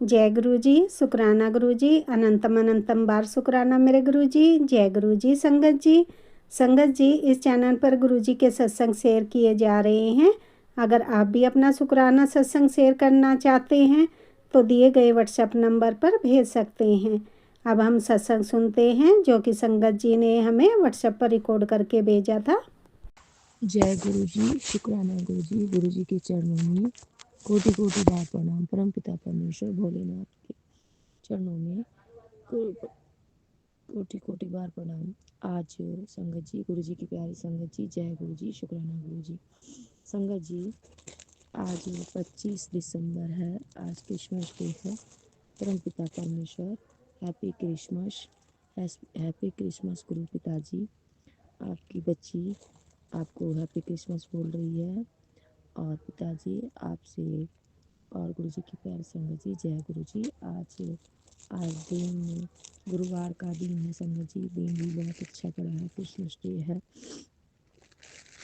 जय गुरु जी, शुक्राना गुरु जी, अनंतम अनंतम बार शुक्राना मेरे गुरु जी। जय गुरु जी। संगत जी इस चैनल पर गुरु जी के सत्संग शेयर किए जा रहे हैं। अगर आप भी अपना शुक्राना सत्संग शेयर करना चाहते हैं तो दिए गए व्हाट्सएप नंबर पर भेज सकते हैं। अब हम सत्संग सुनते हैं जो कि संगत जी ने हमें व्हाट्सएप पर रिकॉर्ड करके भेजा था। जय गुरु जी, शुक्राना गुरु जी के चरणों में कोटि कोटि बार प्रणाम। परम पिता परमेश्वर भोलेनाथ के चरणों में कोटि कोटि बार प्रणाम। आज संगत जी, गुरु जी की प्यारी संगत जी, जय गुरु जी, शुक्राना गुरु जी। संगत जी, आज 25 दिसंबर है, आज क्रिसमस डे है। परम पिता परमेश्वर हैप्पी क्रिसमस, हैप्पी क्रिसमस गुरु पिताजी। आपकी बच्ची आपको हैप्पी क्रिसमस बोल रही है और पिताजी आपसे और गुरु जी की प्यारी संगत जी, जय गुरु जी। आज दिन गुरुवार का दिन है संगत जी, दिन भी बहुत अच्छा पड़ा है, क्रिसमस डे है।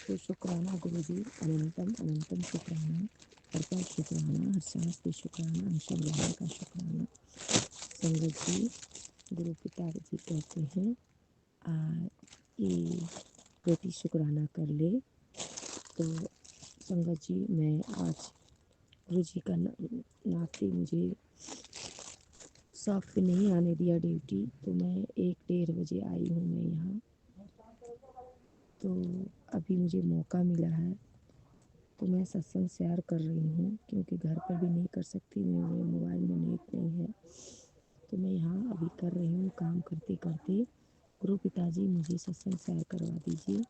तो शुक्राना गुरु जी, अनंतम अनंतम शुक्राना, हर पल शुक्राना, हर सांस पे शुक्राना, हमेशा रहने का शुक्राना। संगत जी, गुरु पिताजी कहते हैं ये बेटी शुक्राना कर ले। तो संगत जी, मैं आज गुरु जी का नाते मुझे शॉप पे नहीं आने दिया ड्यूटी, तो मैं 1-1:30 बजे आई हूँ मैं यहाँ। तो अभी मुझे मौका मिला है तो मैं सत्संग शेयर कर रही हूँ, क्योंकि घर पर भी नहीं कर सकती, मेरे मोबाइल में नेट नहीं है। तो मैं यहाँ अभी कर रही हूँ काम करते करते। गुरु पिताजी मुझे सत्संग शेयर करवा दीजिए।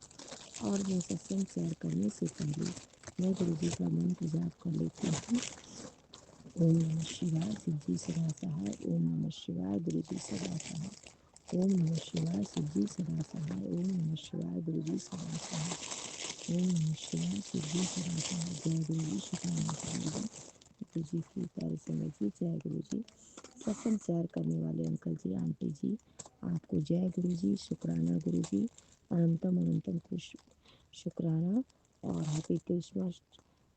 और मैं सत्संग शेयर करने से पहले मैं गुरु जी का मंत्र जाप कर लेती हूँ। ओम नमः शिवाय, शिव जी सदा सहाय। ओम नमः शिवाय, गुरु जी सदा सहाय। ओम नमः शिवाय, शिव जी सदा सहाय। ओम नमः शिवाय, गुरु जी सदा सहाय। ओम नमः शिवाय, शिव जी सदा सहाय। जय गुरु जी, शुक्राना गुरु जी की प्यारी संगत जी, जय गुरु जी। सत्संग शेयर करने वाले अंकल जी, आंटी जी, आपको जय गुरु जी, शुक्राना गुरु जी, अनंतम अनंतम खुश शुक्राना और हैप्पी क्रिसमस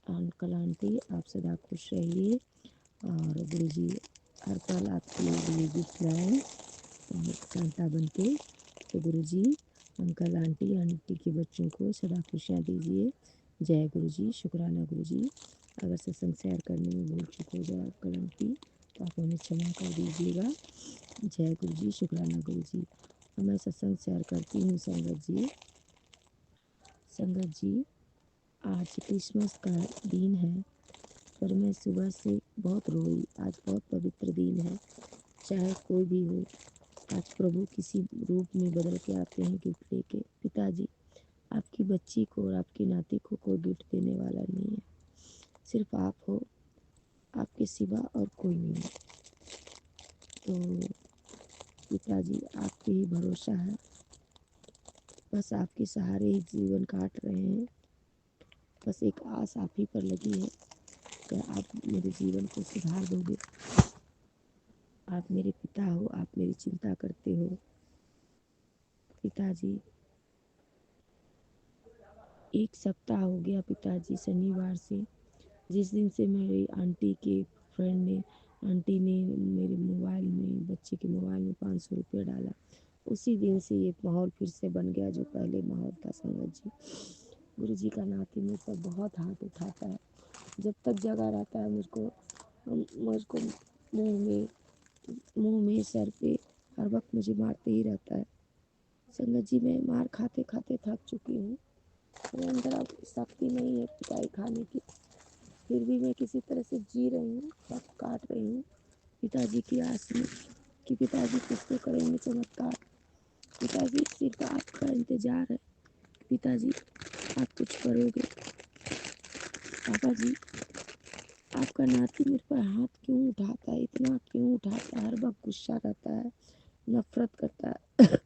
अंकल आंटी। आप सदा खुश रहिए और गुरु जी हर पल आपके लिए गिफ्ट लाएँ सांता बन के। तो गुरु जी अंकल आंटी के बच्चों को सदा खुशियाँ दीजिए। जय गुरु जी, शुक्राना गुरु जी। अगर सत्संग शेयर करने में भूल चूक हो जाए अंकल आंटी तो आप हमें क्षमा कर दीजिएगा। जय गुरु जी, शुक्राना गुरु जी। मैं सत्संग शेयर करती हूँ संगत जी। संगत जी, आज क्रिसमस का दिन है, पर मैं सुबह से बहुत रोई। आज बहुत पवित्र दिन है, चाहे कोई भी हो। आज प्रभु किसी रूप में बदल के आते हैं गिफ्ट लेके। पिताजी, आपकी बच्ची को और आपकी नाती को कोई गिफ्ट देने वाला नहीं है, सिर्फ आप हो, आपके सिवा और कोई नहीं है। तो पिताजी, आप पे ही भरोसा है, बस आपके सहारे ही जीवन काट रहे हैं। बस एक आस आप ही पर लगी है कि आप मेरे जीवन को सुधार दोगे। आप मेरे पिता हो, आप मेरी चिंता करते हो। पिताजी, 1 सप्ताह हो गया पिताजी, शनिवार से, जिस दिन से मेरी आंटी के फ्रेंड ने आंटी ने मेरे मोबाइल में, बच्चे के मोबाइल में 500 रुपये डाला, उसी दिन से ये माहौल फिर से बन गया जो पहले माहौल था संगत जी। गुरु जी का नाती मुझ पर बहुत हाथ उठाता है। जब तक जगा रहता है मुझको मुंह में सर पे हर वक्त मुझे मारते ही रहता है। संगत जी, मैं मार खाते खाते थक चुकी हूँ, मेरे अंदर अब शक्ति नहीं है पिटाई खाने की, फिर भी मैं किसी तरह से जी रही हूँ, वक्त काट रही हूँ पिताजी की आस में कि पिताजी कुछ तो करेंगे चमत्कार। पिताजी, सिर्फ आपका इंतजार है, पिताजी आप कुछ करोगे। पापा जी, आपका नाती मेरे पर हाथ क्यों उठाता है, इतना क्यों उठाता है, हर वक्त गुस्सा रहता है, नफरत करता है,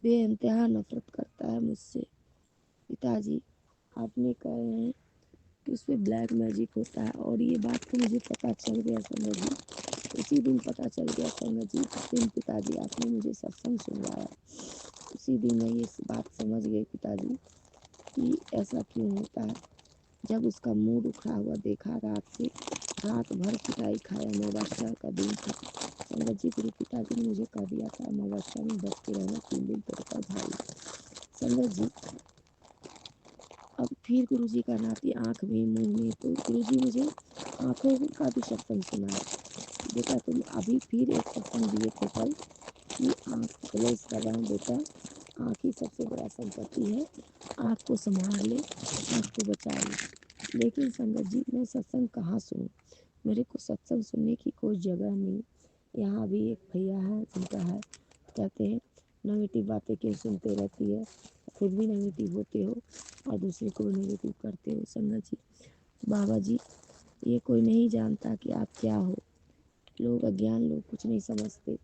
बेइंतहा नफरत करता है मुझसे। पिताजी, आपने कहे हैं कि उसमें ब्लैक मैजिक होता है, और ये बात तो मुझे पता चल गया संगत जी, उसी दिन पता चल गया संगत जी, जिस दिन पिताजी आपने मुझे सत्संग सुनवाया, उसी दिन मैं ये बात समझ गई पिताजी कि ऐसा क्यों होता है। जब उसका मूड उखड़ा हुआ देखा रात से, रात भर पिटाई खाया। अमावस्या का दिन था। संगत जी, गुरु पिताजी ने मुझे कह दिया था अमावस्या में बच के रहना, 3 दिन तड़का झाड़ी। संगत जी, अब फिर गुरु जी का नाती आँख में मुँह में, तो गुरु जी मुझे आँखों का भी सत्संग सुनाया। बेटा तुम अभी फिर एक सत्संग दिए थे कल कि आँख क्लोज कर रहा हूँ बेटा, आँख ही सबसे बड़ा संपत्ति है, आँख को संभाल ले, आँख को बचा ले। लेकिन संगत जी, मैं सत्संग कहाँ सुनूँ? मेरे को सत्संग सुनने की कोई जगह नहीं। यहाँ भी एक भैया है जिनका है, कहते हैं नेगेटिव बातें क्यों सुनते रहती है, खुद भी नेगेटिव होते हो और दूसरे को भी नेगेटिव करते हो। संगत जी, बाबा जी, ये कोई नहीं जानता कि आप क्या हो। लोग अज्ञान, लोग कुछ नहीं समझते।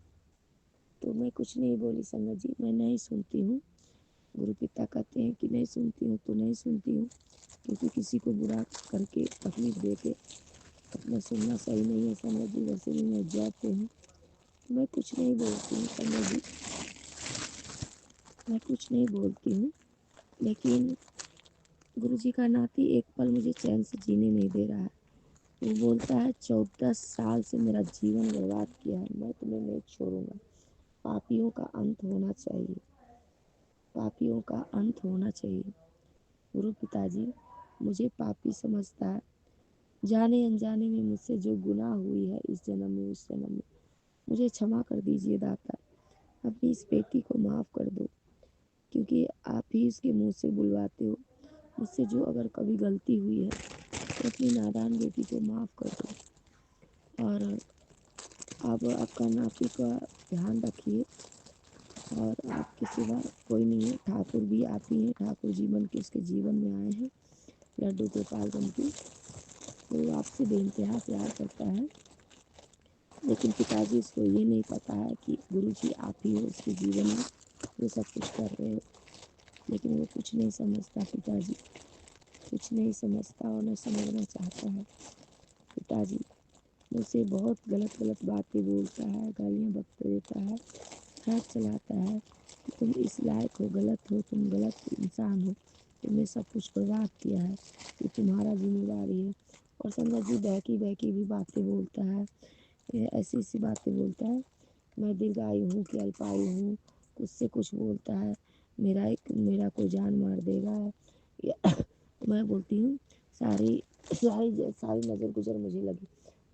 तो मैं कुछ नहीं बोली संगत जी, मैं नहीं सुनती हूँ। गुरु पिता कहते हैं कि नहीं सुनती हूँ तो नहीं सुनती हूँ, क्योंकि किसी को बुरा करके तकलीफ दे के अपना सुनना सही नहीं है। संगत जी, वैसे भी मैं जॉब पे हूँ, मैं कुछ नहीं बोलती हूँ। संगत जी, मैं कुछ नहीं बोलती हूँ, लेकिन गुरु जी का नाती एक पल मुझे चैन से जीने नहीं दे रहा है। वो बोलता है 14 साल से मेरा जीवन बर्बाद किया है, मैं तुम्हें नहीं छोड़ूंगा। पापियों का अंत होना चाहिए, पापियों का अंत होना चाहिए। गुरु पिताजी मुझे पापी समझता है, जाने अनजाने में मुझसे जो गुनाह हुई है इस जन्म में उस जन्म में, मुझे क्षमा कर दीजिए दाता। अपनी इस बेटी को माफ़ कर दो, क्योंकि आप ही उसके मुँह से बुलवाते हो। मुझसे जो अगर कभी गलती हुई है तो अपनी नादान बेटी को माफ़ कर दो। और अब आपका नाती का ध्यान रखिए, और आपके सिवा कोई नहीं है। ठाकुर भी आप ही हैं, ठाकुर जी बन के उसके जीवन में आए हैं, लड्डू गोपाल बन के। वो आपसे बेइंतहा प्यार करता है, लेकिन पिताजी उसको ये नहीं पता है कि गुरु जी आप ही हो उसके जीवन में, वो सब कुछ कर रहे हो। लेकिन वो कुछ नहीं समझता पिताजी, कुछ नहीं समझता और न समझना चाहता है। पिताजी मुझसे बहुत गलत गलत बातें बोलता है, गालियाँ बकते देता है, हाथ चलाता है कि तुम इस लायक हो, गलत हो, तुम गलत इंसान हो, तुमने सब कुछ बर्बाद किया है, ये तुम्हारा जिम्मेदारी है। और संगत जी, बहकी बहकी भी बातें बोलता है, ऐसी ऐसी बातें बोलता है। मैं दीर्घायु हूँ कि अल्पायु हूँ, कुछ से कुछ बोलता है, मेरा को जान मार देगा। तो मैं बोलती हूँ सारी सारी सारी नज़र गुजर मुझे लगी,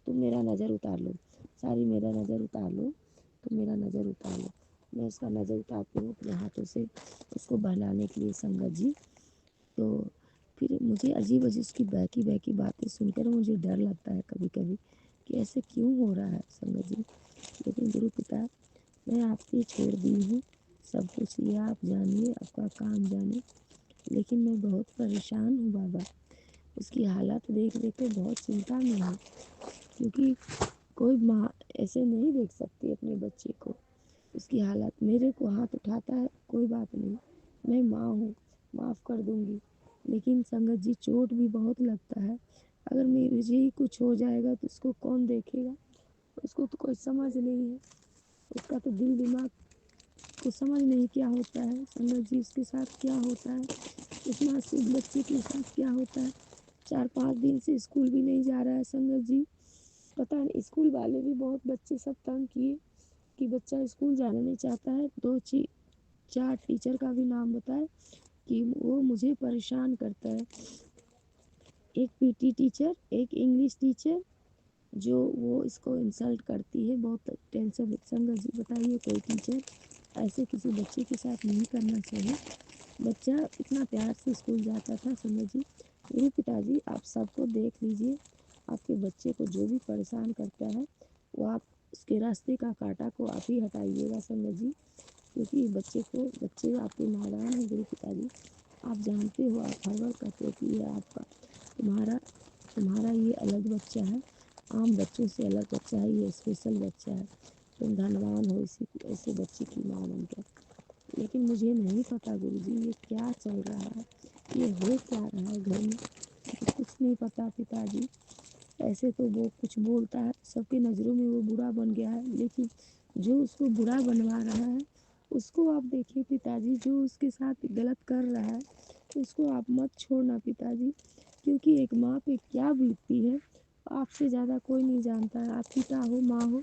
तुम मेरा नज़र उतार लो, सारी मेरा नज़र उतार लो, तुम मेरा नज़र उतार लो। मैं उसका नज़र उतारती हूँ अपने हाथों से उसको बहलाने के लिए संगत जी। तो फिर मुझे अजीब अजीब उसकी बहकी बहकी बातें सुनकर मुझे डर लगता है कभी कभी कि ऐसे क्यों हो रहा है संगत जी। लेकिन गुरु पिता, मैं आपसे छोड़ दी हूँ, सब कुछ ये आप जानिए, आपका काम जाने। लेकिन मैं बहुत परेशान हूँ बाबा, उसकी हालत देख देख के बहुत चिंता में हूँ, क्योंकि कोई माँ ऐसे नहीं देख सकती अपने बच्चे को। उसकी हालत, मेरे को हाथ उठाता है, कोई बात नहीं, मैं माँ हूँ, माफ़ कर दूँगी। लेकिन संगत जी, चोट भी बहुत लगता है। अगर मेरे जी ही कुछ हो जाएगा तो उसको कौन देखेगा? उसको तो कोई समझ नहीं है, उसका तो दिल दिमाग को समझ नहीं क्या होता है। संगत जी, उसके साथ क्या होता है, उस मासूम बच्चे के साथ क्या होता है। 4-5 दिन से स्कूल भी नहीं जा रहा है संगत जी। पता नहीं, स्कूल वाले भी बहुत बच्चे सब तंग किए कि बच्चा स्कूल जाना नहीं चाहता है। 2-4 टीचर का भी नाम बताए कि वो मुझे परेशान करता है। एक पीटी टीचर, एक इंग्लिश टीचर, जो वो इसको इंसल्ट करती है, बहुत टेंशन। संगत जी बताइए, कोई टीचर ऐसे किसी बच्चे के साथ नहीं करना चाहिए। बच्चा इतना प्यार से स्कूल जाता था संगत जी। मेरे पिताजी, आप सबको देख लीजिए, आपके बच्चे को जो भी परेशान करता है वो आप उसके रास्ते का कांटा को आप ही हटाइएगा संगत जी, क्योंकि बच्चे आपके नादान हैं गुरु पिताजी। आप जानते हो, आप हर बार कहते हो कि ये आपका तुम्हारा तुम्हारा ये अलग बच्चा है, आम बच्चों से अलग बच्चा है, ये स्पेशल बच्चा है। तुम धनवान हो इसी ऐसे बच्चे की माँ बनकर। लेकिन मुझे नहीं पता गुरुजी, ये क्या चल रहा है, ये हो क्या रहा है घर में, मुझे कुछ नहीं पता पिताजी। ऐसे तो वो कुछ बोलता है, सबकी नज़रों में वो बुरा बन गया है, लेकिन जो उसको बुरा बनवा रहा है उसको आप देखिए पिताजी, जो उसके साथ गलत कर रहा है उसको आप मत छोड़ना पिताजी, क्योंकि एक माँ पे क्या बीतती है आपसे ज़्यादा कोई नहीं जानता है। आप पिता हो, माँ हो,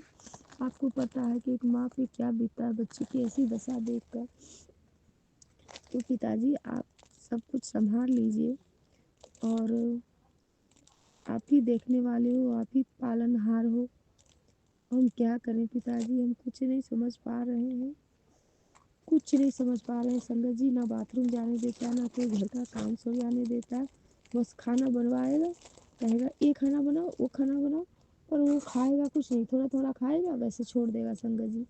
आपको पता है कि एक माँ पे क्या बीतता है बच्चे की ऐसी दशा देखकर। तो पिताजी आप सब कुछ संभाल लीजिए और आप ही देखने वाले हो, आप ही पालनहार हो। हम क्या करें पिताजी, हम कुछ नहीं समझ पा रहे हैं, कुछ नहीं समझ पा रहे हैं। संगत जी ना बाथरूम जाने देता है, ना कोई घर का काम सरियाने देता है। बस खाना बनवाएगा, कहेगा ये खाना बनाओ, वो खाना बनाओ, पर वो खाएगा कुछ नहीं, थोड़ा थोड़ा खाएगा, वैसे छोड़ देगा संगत जी।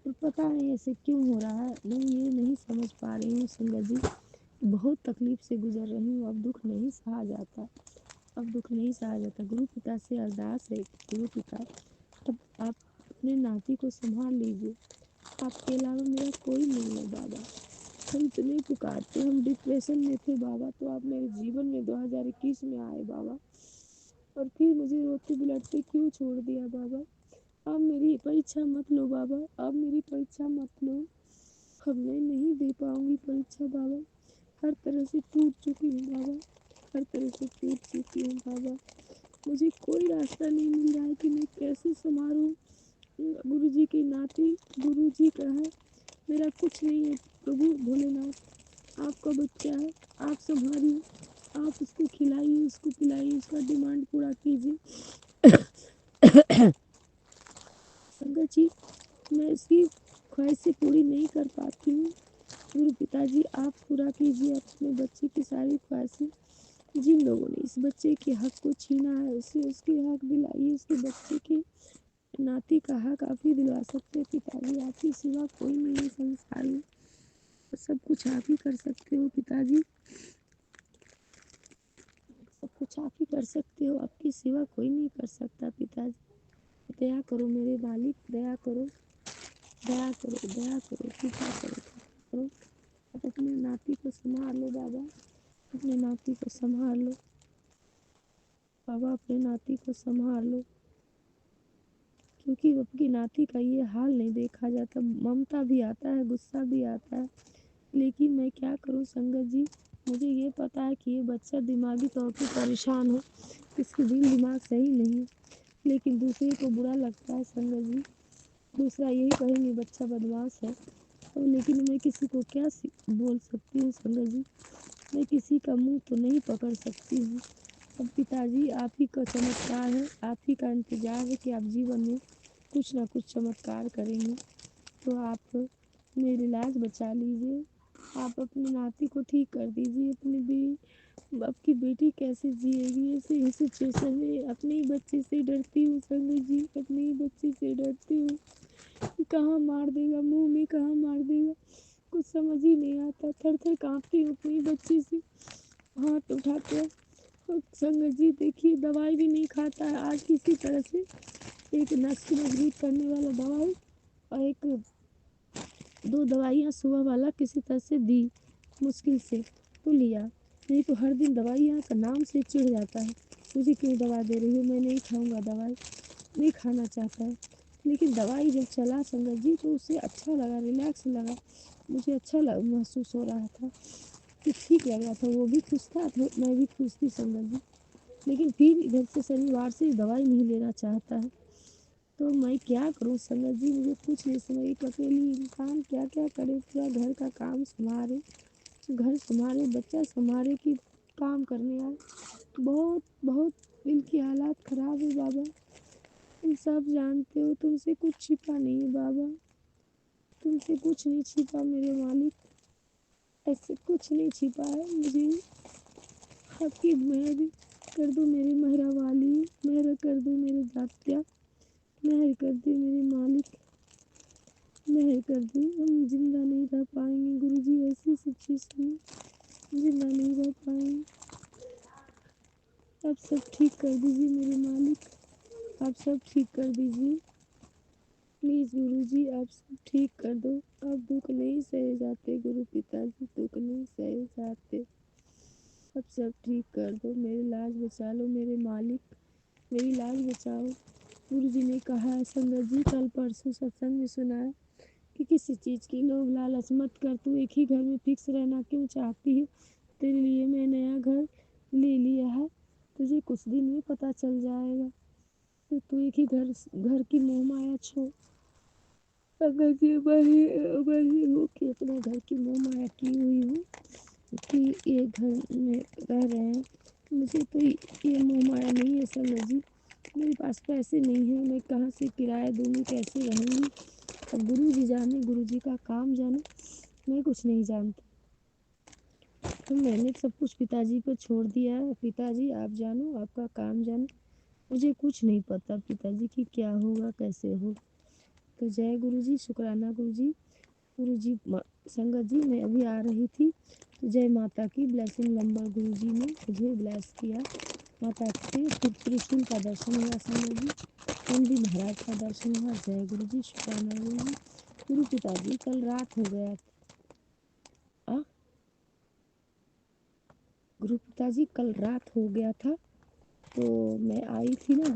और पता नहीं ऐसे क्यों हो रहा है, मैं ये नहीं समझ पा रही हूँ संगत जी। बहुत तकलीफ से गुजर रही हूँ, अब दुख नहीं सहा जाता, अब दुख नहीं सहा जाता। गुरु पिता से अरदास है, गुरु पिता अब आप अपने नाती को संभाल लीजिए, आपके अलावा मेरा कोई नहीं है बाबा। हम इतने पुकारते, हम डिप्रेशन में थे बाबा, तो आप मेरे जीवन में 2021 में आए बाबा, और फिर मुझे रोते बिलखते क्यों छोड़ दिया बाबा। आप मेरी परीक्षा मत लो बाबा, आप मेरी परीक्षा मत लो, अब मैं नहीं दे पाऊंगी परीक्षा बाबा। हर तरह से टूट चुकी हूँ बाबा, हर तरह से टूट चुकी हूँ बाबा। मुझे कोई रास्ता नहीं मिल रहा है कि मैं कैसे संभालूं। गुरु जी के नाते, गुरु जी का है, मेरा कुछ नहीं है। प्रभु भोलेनाथ आपका बच्चा है, आप संभालिए, आप उसको खिलाइए, उसको पिलाइए, उसका डिमांड पूरा कीजिए। संगत जी मैं इसकी ख्वाहिशें पूरी नहीं कर पाती हूँ। गुरु पिताजी आप पूरा कीजिए अपने बच्चे की सारी ख्वाहिशें। जिन लोगों ने इस बच्चे के हक को छीना है, उसे उसके हक दिलाइए, उसके बच्चे के नाती का हक आप ही दिलवा सकते हैं पिताजी। आपके सिवा कोई नहीं है संसार में, सब कुछ आप ही कर सकते हो पिताजी, सब कुछ आप ही कर सकते हो, आपके सिवा कोई नहीं कर सकता पिताजी। दया करो मेरे मालिक, दया करो, दया करो, दया करो, कृपा करो, करो। आप अपने नाती को संभाल लो बाबा, अपने नाती को संभाल लो बाबा, अपने नाती को संभाल लो, क्योंकि अपनी नाती का ये हाल नहीं देखा जाता। ममता भी आता है, गुस्सा भी आता है, लेकिन मैं क्या करूं संगत जी। मुझे ये पता है कि ये बच्चा दिमागी तौर पर परेशान है, इसकी दिल दिमाग सही नहीं, लेकिन दूसरे को बुरा लगता है संगत जी। दूसरा यही कहेंगे बच्चा बदमाश है, तो लेकिन मैं किसी को क्या बोल सकती हूँ संगत जी, मैं किसी का मुंह तो नहीं पकड़ सकती हूँ। अब पिताजी आप ही का चमत्कार है, आप ही का इंतजार है कि आप जीवन में कुछ ना कुछ चमत्कार करेंगे। तो आप मेरी लाज बचा लीजिए, आप अपनी नाती को ठीक कर दीजिए। आपकी बेटी कैसे जिएगी ऐसे सिचुएशन में, अपने ही बच्चे से डरती हूँ संगत जी, अपने ही बच्चे से डरती हूँ कि कहाँ मार देगा, मुंह में कहाँ मार देगा, कुछ समझ ही नहीं आता। थर थर काँपती हूँ अपनी बच्चे से हाथ उठाकर। और संगत जी देखिए दवाई भी नहीं खाता है, आज किसी तरह से एक नस को मजबूत करने वाला दवाई और एक दो दवाइयाँ सुबह वाला किसी तरह से दी, मुश्किल से तो लिया, नहीं तो हर दिन दवाइयाँ का नाम से चिढ़ जाता है। मुझे क्यों दवा दे रही हो, मैं नहीं खाऊंगा दवाई, नहीं खाना चाहता है। लेकिन दवाई जब चला संगत जी तो उसे अच्छा लगा, रिलैक्स लगा, मुझे अच्छा महसूस हो रहा था कि ठीक लग रहा था, वो भी खुश था तो मैं भी खुश थी संगत जी। लेकिन फिर इधर से शनिवार से दवाई नहीं लेना चाहता है, तो मैं क्या करूं संगत जी, मुझे कुछ नहीं समझ। एक अकेली इंसान क्या क्या करे, पूरा घर का काम संभाले, घर संभाले, बच्चा संभाले कि काम करने आए। बहुत बहुत दिल की हालात खराब है बाबा, तुम सब जानते हो, तुमसे कुछ छिपा नहीं है बाबा, तुमसे कुछ नहीं छिपा मेरे मालिक, ऐसे कुछ नहीं छिपा है। मुझे आपकी मेहर कर दो मेरे मेहरा वाली, मेहर कर दो मेरे दात्या, मेहर कर दे मेरे मालिक, मेहर कर दे। हम जिंदा नहीं रह पाएंगे गुरुजी, ऐसी सिचुएशन में जिंदा नहीं रह पाएंगे। आप सब ठीक कर दीजिए मेरे मालिक, आप सब ठीक कर दीजिए प्लीज़ गुरुजी, आप सब ठीक कर दो। अब दुख नहीं सहे जाते गुरु पिताजी, दुख नहीं सहे जाते, अब सब ठीक कर दो, मेरी लाज बचा लो मेरे मालिक, मेरी लाज बचाओ। गुरु जी ने कहा है संगत जी, कल परसों सत्संग में सुना है कि किसी चीज़ की लोभ लालच मत कर, तू एक ही घर में फिक्स रहना क्यों चाहती है, तेरे लिए मैं नया घर ले लिया है, तुझे कुछ दिन में पता चल जाएगा। तो तू एक ही घर की मोह माया छोड़। अगर ये वही हूँ कि अपने घर की मोह माया की हुई हूँ कि ये घर में रह रहे हैं। मुझे तो ये मोह माया नहीं है संगत जी। मेरे पास पैसे नहीं है, मैं कहाँ से किराया दूंगी, कैसे रहूँगी। अब गुरु जी जाने, गुरु जी का काम जाने, मैं कुछ नहीं जानती। तो मैंने सब कुछ पिताजी पर छोड़ दिया है। पिताजी आप जानो, आपका काम जानो, मुझे कुछ नहीं पता पिताजी कि क्या होगा कैसे हो। तो जय गुरु जी, शुक्राना गुरु जी। गुरु जी संगत जी, मैं अभी आ रही थी तो जय माता की ब्लेसिंग नंबर गुरु जी ने मुझे ब्लेस किया। माता से फिर त्रिशूल का दर्शन हुआ संगत जी, नंदी महाराज का दर्शन हुआ। जय गुरु जी, शुक्राना गुरु जी। गुरु पिताजी कल रात हो गया था। गुरु पिताजी कल रात हो गया था, तो मैं आई थी ना,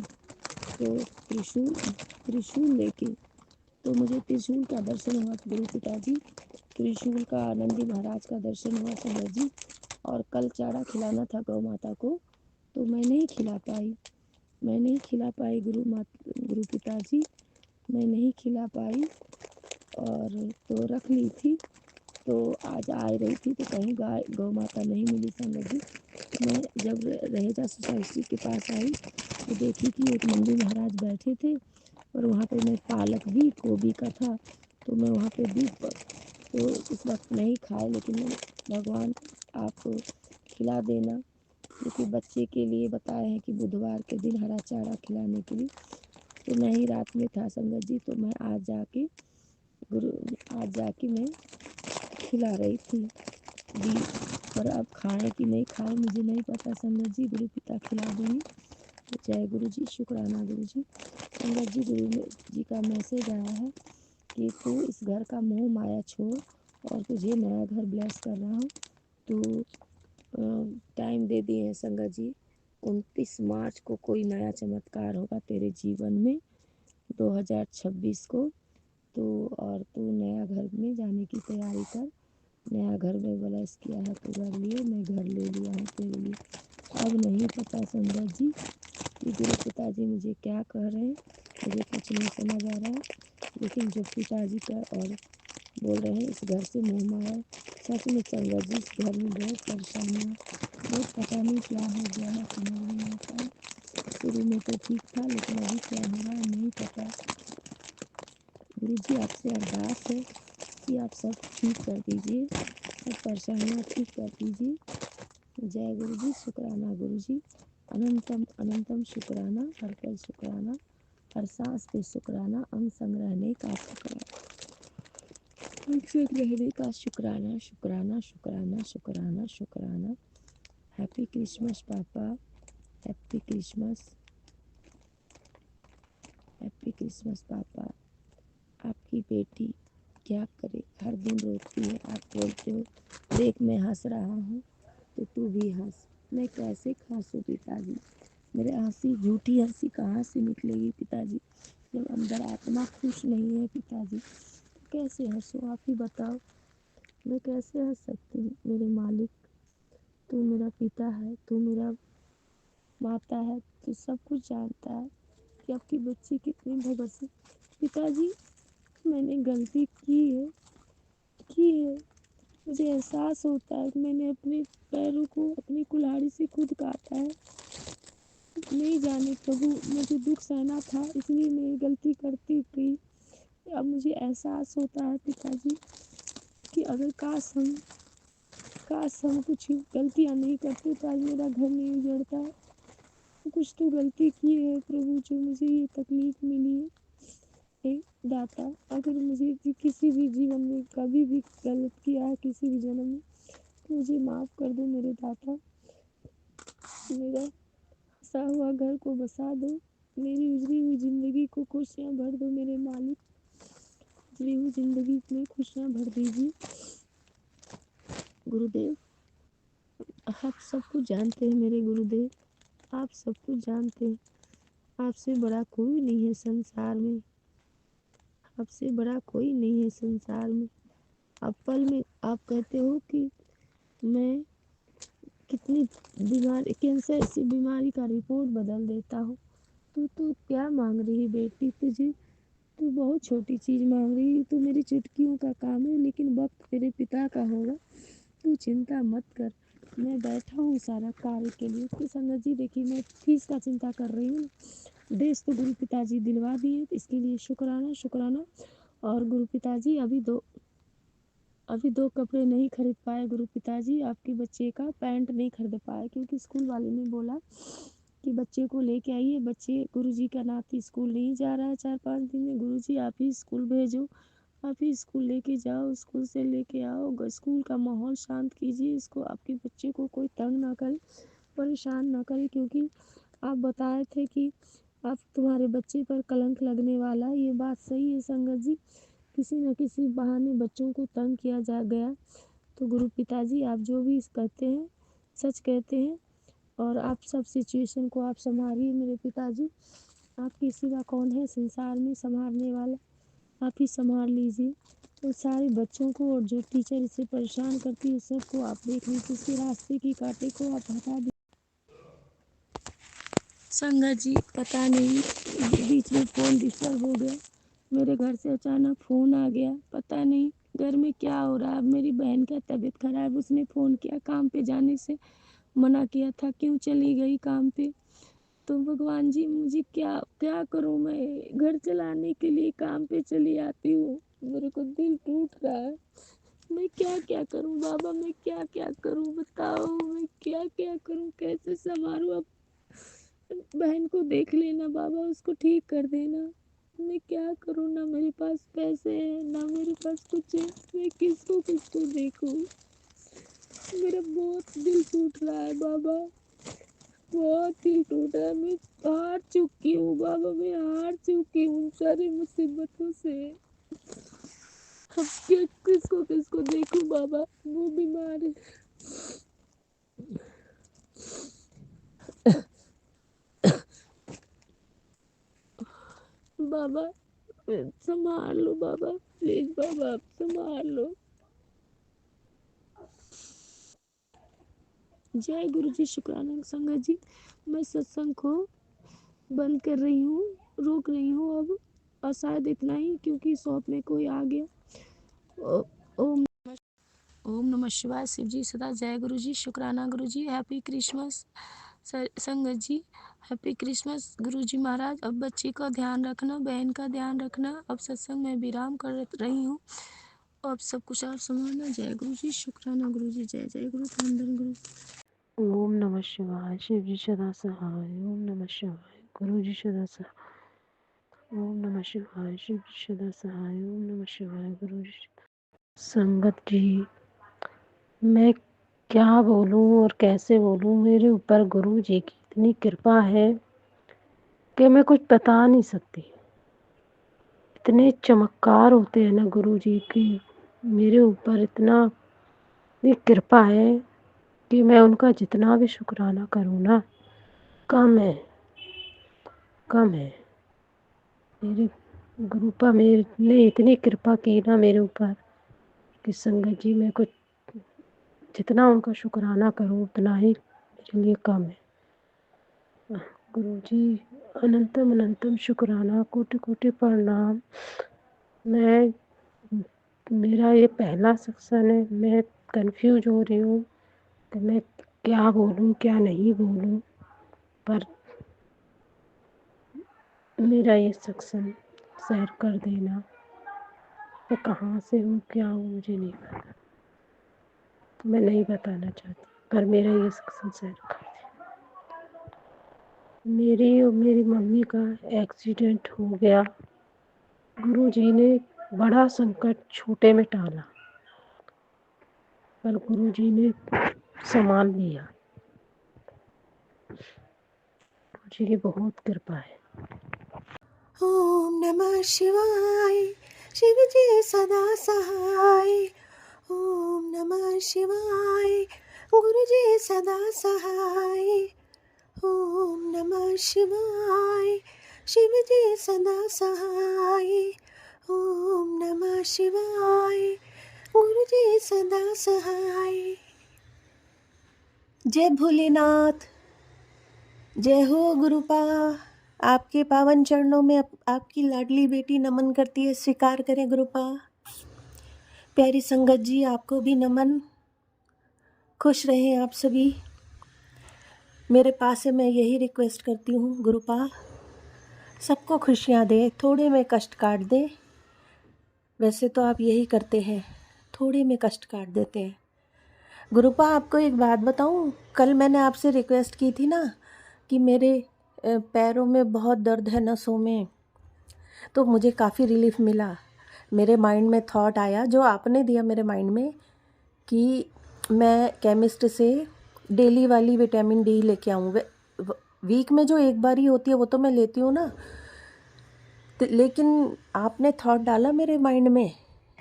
तो त्रिशूल त्रिशूल लेके, तो मुझे त्रिशूल का दर्शन हुआ गुरु पिताजी। त्रिशूल का नंदी महाराज का दर्शन हुआ संगत जी। और कल चारा खिलाना था गौ माता को, तो मैं नहीं खिला पाई। गुरु पिताजी, मैं नहीं खिला पाई। और तो रख ली थी। तो आज आ रही थी तो कहीं गाय गौ माता नहीं मिली संगत जी। मैं जब रहेजा सोसाइटी के पास आई तो देखी कि एक नंदी महाराज बैठे थे और वहाँ पे मैं पालक भी गोभी का था, तो मैं वहाँ पे भी तो इस वक्त नहीं खाए, लेकिन भगवान आप खिला देना, क्योंकि बच्चे के लिए बताए हैं कि बुधवार के दिन हरा चारा खिलाने के लिए। तो मैं ही रात में था संगत जी, तो मैं आज जाके मैं खिला रही थी दी। पर अब खाएं कि नहीं खाएं मुझे नहीं पता संगत जी, गुरु पिता खिला देंगे। तो जय गुरु जी, शुक्राना गुरु जी। संगत जी, गुरु जी का मैसेज आया है कि तू इस घर का मोह माया छोड़ और तुझे नया घर ब्लेस कर रहा हूँ। तो टाइम दे दिए हैं संगत जी, 29 मार्च को कोई नया चमत्कार होगा तेरे जीवन में, 2026 को। तो और तू नया घर में जाने की तैयारी कर। नया घर में ब्लेस किया है तो घर लिए, मैं घर ले लिया हूँ तेरे लिए। अब नहीं पता संगत जी कि गुरु पिताजी मुझे क्या कह रहे हैं, मुझे कुछ नहीं समझ आ रहा है। लेकिन जो पिताजी का और बोल रहे हैं, इस घर से मोह माया, सच में संगत जी इस घर में बहुत परेशानियाँ, बहुत पता नहीं क्या हो गया है, समझ नहीं आता है। शुरू में तो ठीक था, लेकिन अभी क्या हो रहा है नहीं पता। गुरु जी आपसे अरदास है कि आप सब ठीक कर दीजिए, सब परेशानियाँ ठीक कर दीजिए। जय गुरु जी, शुक्राना गुरु जी। अनंतम अनंतम शुक्राना, हर पल शुक्राना, हर सांस पे शुक्राना, अंग संग रहने का शुक्राना, अंग संग रहने का शुक्राना, शुक्राना शुक्राना शुक्राना शुक्राना। हैप्पी क्रिसमस पापा, हैप्पी क्रिसमस, हैप्पी क्रिसमस पापा। आपकी बेटी क्या करे, हर दिन रोती है। आप बोलते हो देख मैं हंस रहा हूँ तो तू भी हंस। मैं कैसे हंसूँ पिताजी, मेरे हंसी झूठी हंसी कहाँ से निकलेगी पिताजी, जब अंदर आत्मा खुश नहीं है पिताजी, तो कैसे हंसूँ आप ही बताओ। मैं कैसे हंस सकती हूँ मेरे मालिक। तू मेरा पिता है, तू मेरा माता है, तू सब कुछ जानता है कि आपकी बच्ची कितनी भगत। पिताजी मैंने गलती की है। मुझे एहसास होता है कि मैंने अपने पैरों को अपनी कुल्हाड़ी से खुद काटा है। नहीं जाने प्रभु, मुझे दुख सहना था इसलिए मैं गलती करती गई। अब मुझे एहसास होता है पिताजी कि अगर काश हम कुछ गलतियाँ नहीं करते तो आज मेरा घर नहीं उजड़ता है। कुछ तो गलती की है प्रभु, जो मुझे ये तकलीफ मिली है। हे दाता, अगर मुझे किसी भी जीवन में कभी भी गलत किया है किसी भी जन्म में, तो मुझे माफ़ कर दो मेरे दाता। मेरा हंसा हुआ घर को बसा दो, मेरी उजड़ी हुई ज़िंदगी को खुशियाँ भर दो मेरे मालिक। उजड़ी हुई ज़िंदगी में खुशियाँ भर दीजिए गुरुदेव। आप सब कुछ जानते हैं मेरे गुरुदेव, आप सब कुछ जानते हैं। आपसे बड़ा कोई नहीं है संसार में, आपसे बड़ा कोई नहीं है संसार में। आप पल में आप कहते हो कि मैं कितनी बीमारी, कैंसर ऐसी बीमारी का रिपोर्ट बदल देता हूँ। तू क्या मांग रही है बेटी? तू बहुत छोटी चीज़ मांग रही है। तू मेरी चुटकियों का काम है, लेकिन वक्त तेरे पिता का होगा। तू चिंता मत कर, मैं बैठा हूँ सारा कार्य के लिए। तो संगत जी देखिए, मैं फीस का चिंता कर रही हूँ। ड्रेस तो गुरु पिताजी दिलवा दिए, इसके लिए शुक्राना शुक्राना। और गुरु पिताजी अभी दो कपड़े नहीं खरीद पाए। गुरु पिताजी आपके बच्चे का पैंट नहीं खरीद पाए, क्योंकि स्कूल वाले ने बोला कि बच्चे को लेके आइए। बच्चे गुरुजी का नाती स्कूल नहीं जा रहा है 4-5 दिन में। गुरुजी आप ही स्कूल भेजो, आप ही स्कूल लेके जाओ, स्कूल से लेके आओ, स्कूल का माहौल शांत कीजिए। इसको, आपके बच्चे को कोई तंग ना करे, परेशान ना करे, क्योंकि आप बताए थे कि आप तुम्हारे बच्चे पर कलंक लगने वाला है। ये बात सही है संगत जी, किसी न किसी बहाने बच्चों को तंग किया जा गया। तो गुरु पिताजी आप जो भी कहते हैं सच कहते हैं, और आप सब सिचुएशन को आप संभालिए मेरे पिताजी। आपके सिवा कौन है संसार में संभालने वाला, आप ही संभाल लीजिए। तो सारे बच्चों को, और जो टीचर इसे परेशान करती है सबको आप देख लीजिए। इसके रास्ते की कांटे को आप हटा दीजिए संगत जी। पता नहीं बीच में फ़ोन डिस्टर्ब हो गया, मेरे घर से अचानक फ़ोन आ गया। पता नहीं घर में क्या हो रहा है। अब मेरी बहन का तबीयत खराब, उसने फ़ोन किया, काम पे जाने से मना किया था, क्यों चली गई काम पे। तो भगवान जी मुझे क्या क्या करूं? मैं घर चलाने के लिए काम पे चली आती हूँ, मेरे को दिल टूट रहा है। मैं क्या क्या करूं बाबा, मैं क्या क्या करूं? बताओ मैं क्या क्या करूं, कैसे संभालूं? अब बहन को देख लेना बाबा, उसको ठीक कर देना। मैं क्या करूं? ना मेरे पास पैसे हैं, ना मेरे पास कुछ है। मैं किसको किसको देखूं? मेरा बहुत दिल टूट रहा है बाबा, बहुत दिल टूटा है। मैं हार चुकी हूँ बाबा, मैं हार चुकी हूँ सारी मुसीबतों से। अब किसको किसको देखूं बाबा, वो बीमार है। बाबा संभाल लो बाबा, प्लीज बाबा आप संभाल लो। जय गुरु जी, शुक्राना संगत जी। मैं सत्संग को बंद कर रही हूँ, रोक रही हूँ अब, और शायद इतना ही, क्योंकि शॉप में कोई आ गया। ओम ओम नमः शिवाय। शिव जी सदा जय गुरु जी, शुक्राना गुरु जी, हैप्पी क्रिसमस संगत जी, हैप्पी क्रिसमस गुरु जी महाराज। अब बच्चे का ध्यान रखना, बहन का ध्यान रखना। अब सत्संग में विराम कर रही हूँ, अब सब कुछ आप संभालना। जय गुरु जी, शुक्राना गुरु जी, जय जय गुरु, धन गुरु। ओम नमः शिवाय। शिव जी सदा सहाय। ओम नमः शिवाय। गुरु जी सदा सहाय। ओम नमः शिवाय। शिव जी सदा सहाय। ओम नमः शिवाय। गुरु जी। संगत जी, मैं क्या बोलूं और कैसे बोलूं? मेरे ऊपर गुरु जी की इतनी कृपा है कि मैं कुछ बता नहीं सकती। इतने चमत्कार होते हैं ना गुरु जी की मेरे ऊपर, इतना कृपा है कि मैं उनका जितना भी शुक्राना करूं ना कम है, कम है। मेरे गुरुपा मेरे ने इतनी कृपा की ना मेरे ऊपर कि संगत जी, मैं कुछ जितना उनका शुक्राना करूं उतना ही मेरे लिए कम है। गुरु जी अनंतम अनंतम शुक्राना, कोटि कोटि प्रणाम। मैं मेरा ये पहला सत्संग है, मैं कंफ्यूज हो रही हूँ कि मैं क्या बोलूँ क्या नहीं बोलूँ, पर मेरा ये सत्संग शेयर कर देना। मैं कहाँ से हूँ क्या हूँ मुझे नहीं पता, मैं नहीं बताना चाहती, पर मेरा ये सत्संग शेयर कर। मेरी और मेरी मम्मी का एक्सीडेंट हो गया। गुरु जी ने बड़ा संकट छोटे में टाला, पर गुरु जी ने संभाल लिया। गुरु जी की बहुत कृपा है। ओम नमः शिवाय। शिव जी सदा सहाय। ओम नमः शिवाय। गुरु जी सदा सहाय। ओम नमः शिवाय। शिव जी सदा सहाय। ओम नमः शिवाय। गुरु जी सदा सहाय। जय भोलेनाथ, जय हो गुरुपा। आपके पावन चरणों में आपकी लाडली बेटी नमन करती है, स्वीकार करें गुरुपा। प्यारी संगत जी, आपको भी नमन। खुश रहें आप सभी। मेरे पास से मैं यही रिक्वेस्ट करती हूँ गुरुपा, सबको खुशियाँ दे, थोड़े में कष्ट काट दे। वैसे तो आप यही करते हैं, थोड़े में कष्ट काट देते हैं। गुरुपा, आपको एक बात बताऊँ, कल मैंने आपसे रिक्वेस्ट की थी ना कि मेरे पैरों में बहुत दर्द है, नसों में, तो मुझे काफ़ी रिलीफ मिला। मेरे माइंड में थॉट आया जो आपने दिया मेरे माइंड में कि मैं केमिस्ट से डेली वाली विटामिन डी लेके आऊँ। वीक में जो एक बार ही होती है वो तो मैं लेती हूँ ना, लेकिन आपने थॉट डाला मेरे माइंड में,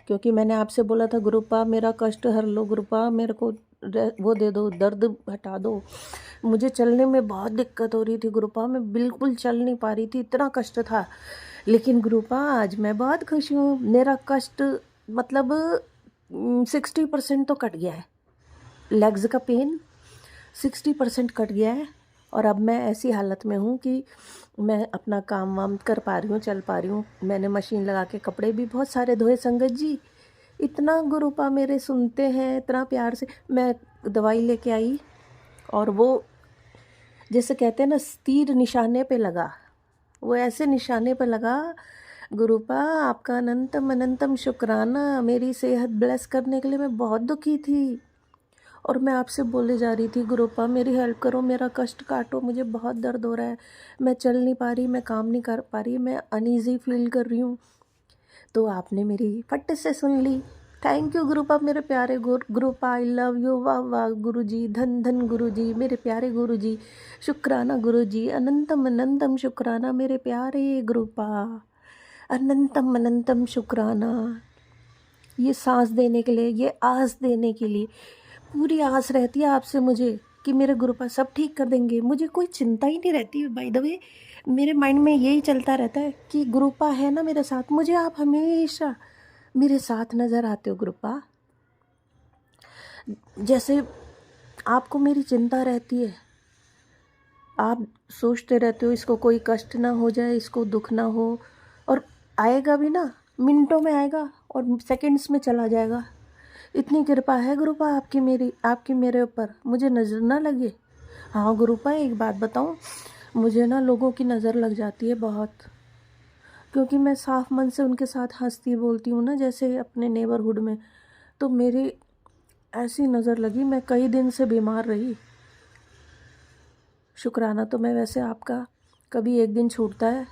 क्योंकि मैंने आपसे बोला था गुरुपा मेरा कष्ट हर लो, गुरुपा मेरे को वो दे दो, दर्द हटा दो। मुझे चलने में बहुत दिक्कत हो रही थी गुरुपा, मैं बिल्कुल चल नहीं पा रही थी, इतना कष्ट था। लेकिन गुरुपा आज मैं बहुत खुश हूँ, मेरा कष्ट मतलब 60% तो कट गया है। लेग्स का पेन 60% कट गया है और अब मैं ऐसी हालत में हूँ कि मैं अपना काम वाम कर पा रही हूँ, चल पा रही हूँ। मैंने मशीन लगा के कपड़े भी बहुत सारे धोए संगत जी। इतना गुरुपा मेरे सुनते हैं, इतना प्यार से। मैं दवाई लेके आई और वो जैसे कहते हैं ना, तीर निशाने पे लगा, वो ऐसे निशाने पे लगा। गुरुपा आपका अनंतम अनंतम शुक्राना, मेरी सेहत ब्लेस करने के लिए। मैं बहुत दुखी थी और मैं आपसे बोले जा रही थी गुरुपा मेरी हेल्प करो, मेरा कष्ट काटो, मुझे बहुत दर्द हो रहा है, मैं चल नहीं पा रही, मैं काम नहीं कर पा रही, मैं अनईजी फील कर रही हूँ। तो आपने मेरी फट से सुन ली। थैंक यू गुरुपा, मेरे प्यारे गुरुपा, आई लव यू। वाह वाह गुरुजी, धन धन गुरुजी, मेरे प्यारे गुरुजी, शुक्राना गुरुजी, अनंतम अनंतम शुक्राना मेरे प्यारे गुरुपा, अनंतम अनंतम शुक्राना। ये सांस देने के लिए, ये आस देने के लिए, पूरी आस रहती है आपसे मुझे कि मेरे गुरुपा सब ठीक कर देंगे, मुझे कोई चिंता ही नहीं रहती। बाय द वे मेरे माइंड में यही चलता रहता है कि गुरुपा है ना मेरे साथ, मुझे आप हमेशा मेरे साथ नज़र आते हो गुरुपा। जैसे आपको मेरी चिंता रहती है, आप सोचते रहते हो इसको कोई कष्ट ना हो जाए, इसको दुख ना हो, और आएगा भी ना, मिनटों में आएगा और सेकंड्स में चला जाएगा। इतनी कृपा है गुरुपा आपकी मेरे ऊपर, मुझे नज़र ना लगे। हाँ गुरुपा, एक बात बताऊँ, मुझे ना लोगों की नज़र लग जाती है बहुत, क्योंकि मैं साफ मन से उनके साथ हंसती बोलती हूँ ना, जैसे अपने नेबरहुड में। तो मेरी ऐसी नज़र लगी, मैं कई दिन से बीमार रही। शुक्राना तो मैं वैसे आपका कभी एक दिन छूटता है,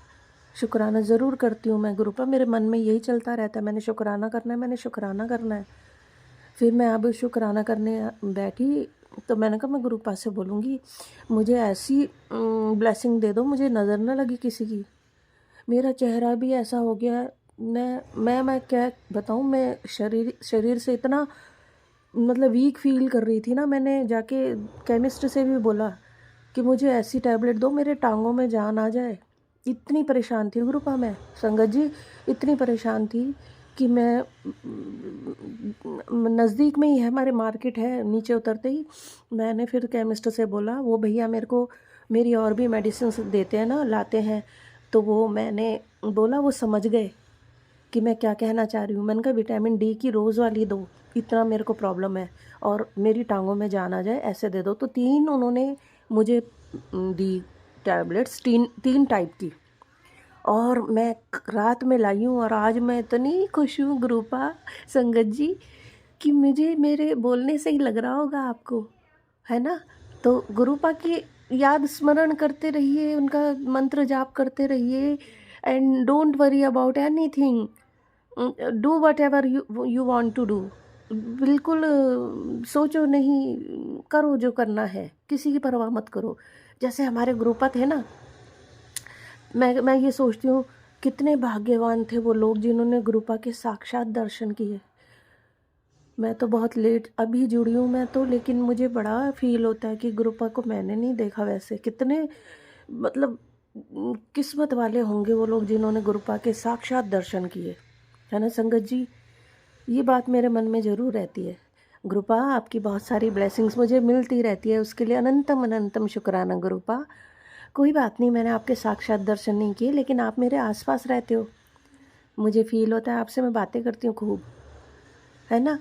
शुक्राना ज़रूर करती हूँ मैं गुरुपा, मेरे मन में यही चलता रहता है, मैंने शुक्राना करना है, मैंने शुक्राना करना है। फिर मैं अब शुक्राना करने बैठी तो मैंने कहा मैं गुरुपा से बोलूँगी मुझे ऐसी ब्लेसिंग दे दो, मुझे नज़र ना लगी किसी की। मेरा चेहरा भी ऐसा हो गया, मैं क्या बताऊँ, मैं शरीर से इतना मतलब वीक फील कर रही थी ना। मैंने जाके केमिस्ट से भी बोला कि मुझे ऐसी टैबलेट दो मेरे टांगों में जान आ जाए। इतनी परेशान थी गुरुपा मैं, संगत जी इतनी परेशान थी कि मैं नज़दीक में ही है, हमारे मार्केट है, नीचे उतरते ही मैंने फिर केमिस्ट से बोला, वो भैया मेरे को मेरी और भी मेडिसिन देते हैं ना, लाते हैं, तो वो मैंने बोला, वो समझ गए कि मैं क्या कहना चाह रही हूँ। मैंने कहा विटामिन डी की रोज़ वाली दो, इतना मेरे को प्रॉब्लम है और मेरी टांगों में जान आ जाए, ऐसे दे दो। तो 3 उन्होंने मुझे दी टैबलेट्स, 3 टाइप की, और मैं रात में लाई हूँ। और आज मैं इतनी खुश हूँ गुरुपा, संगत जी, कि मुझे मेरे बोलने से ही लग रहा होगा आपको, है ना। तो गुरुपा की याद स्मरण करते रहिए, उनका मंत्र जाप करते रहिए, and don't worry about anything, do whatever you want to do. बिल्कुल सोचो नहीं, करो जो करना है, किसी की परवाह मत करो। जैसे हमारे गुरुपा थे ना, मैं ये सोचती हूँ कितने भाग्यवान थे वो लोग जिन्होंने गुरुपा के साक्षात दर्शन किए। मैं तो बहुत लेट अभी जुड़ी हूँ मैं तो, लेकिन मुझे बड़ा फील होता है कि गुरुपा को मैंने नहीं देखा। वैसे कितने मतलब किस्मत वाले होंगे वो लोग जिन्होंने गुरुपा के साक्षात दर्शन किए, है ना संगत जी। ये बात मेरे मन में ज़रूर रहती है। गुरुपा आपकी बहुत सारी ब्लेसिंग्स मुझे मिलती रहती है, उसके लिए अनंतम अनंतम शुक्राना गुरुपा। कोई बात नहीं, मैंने आपके साक्षात दर्शन नहीं किए, लेकिन आप मेरे आसपास रहते हो, मुझे फील होता है, आपसे मैं बातें करती हूँ खूब, है ना।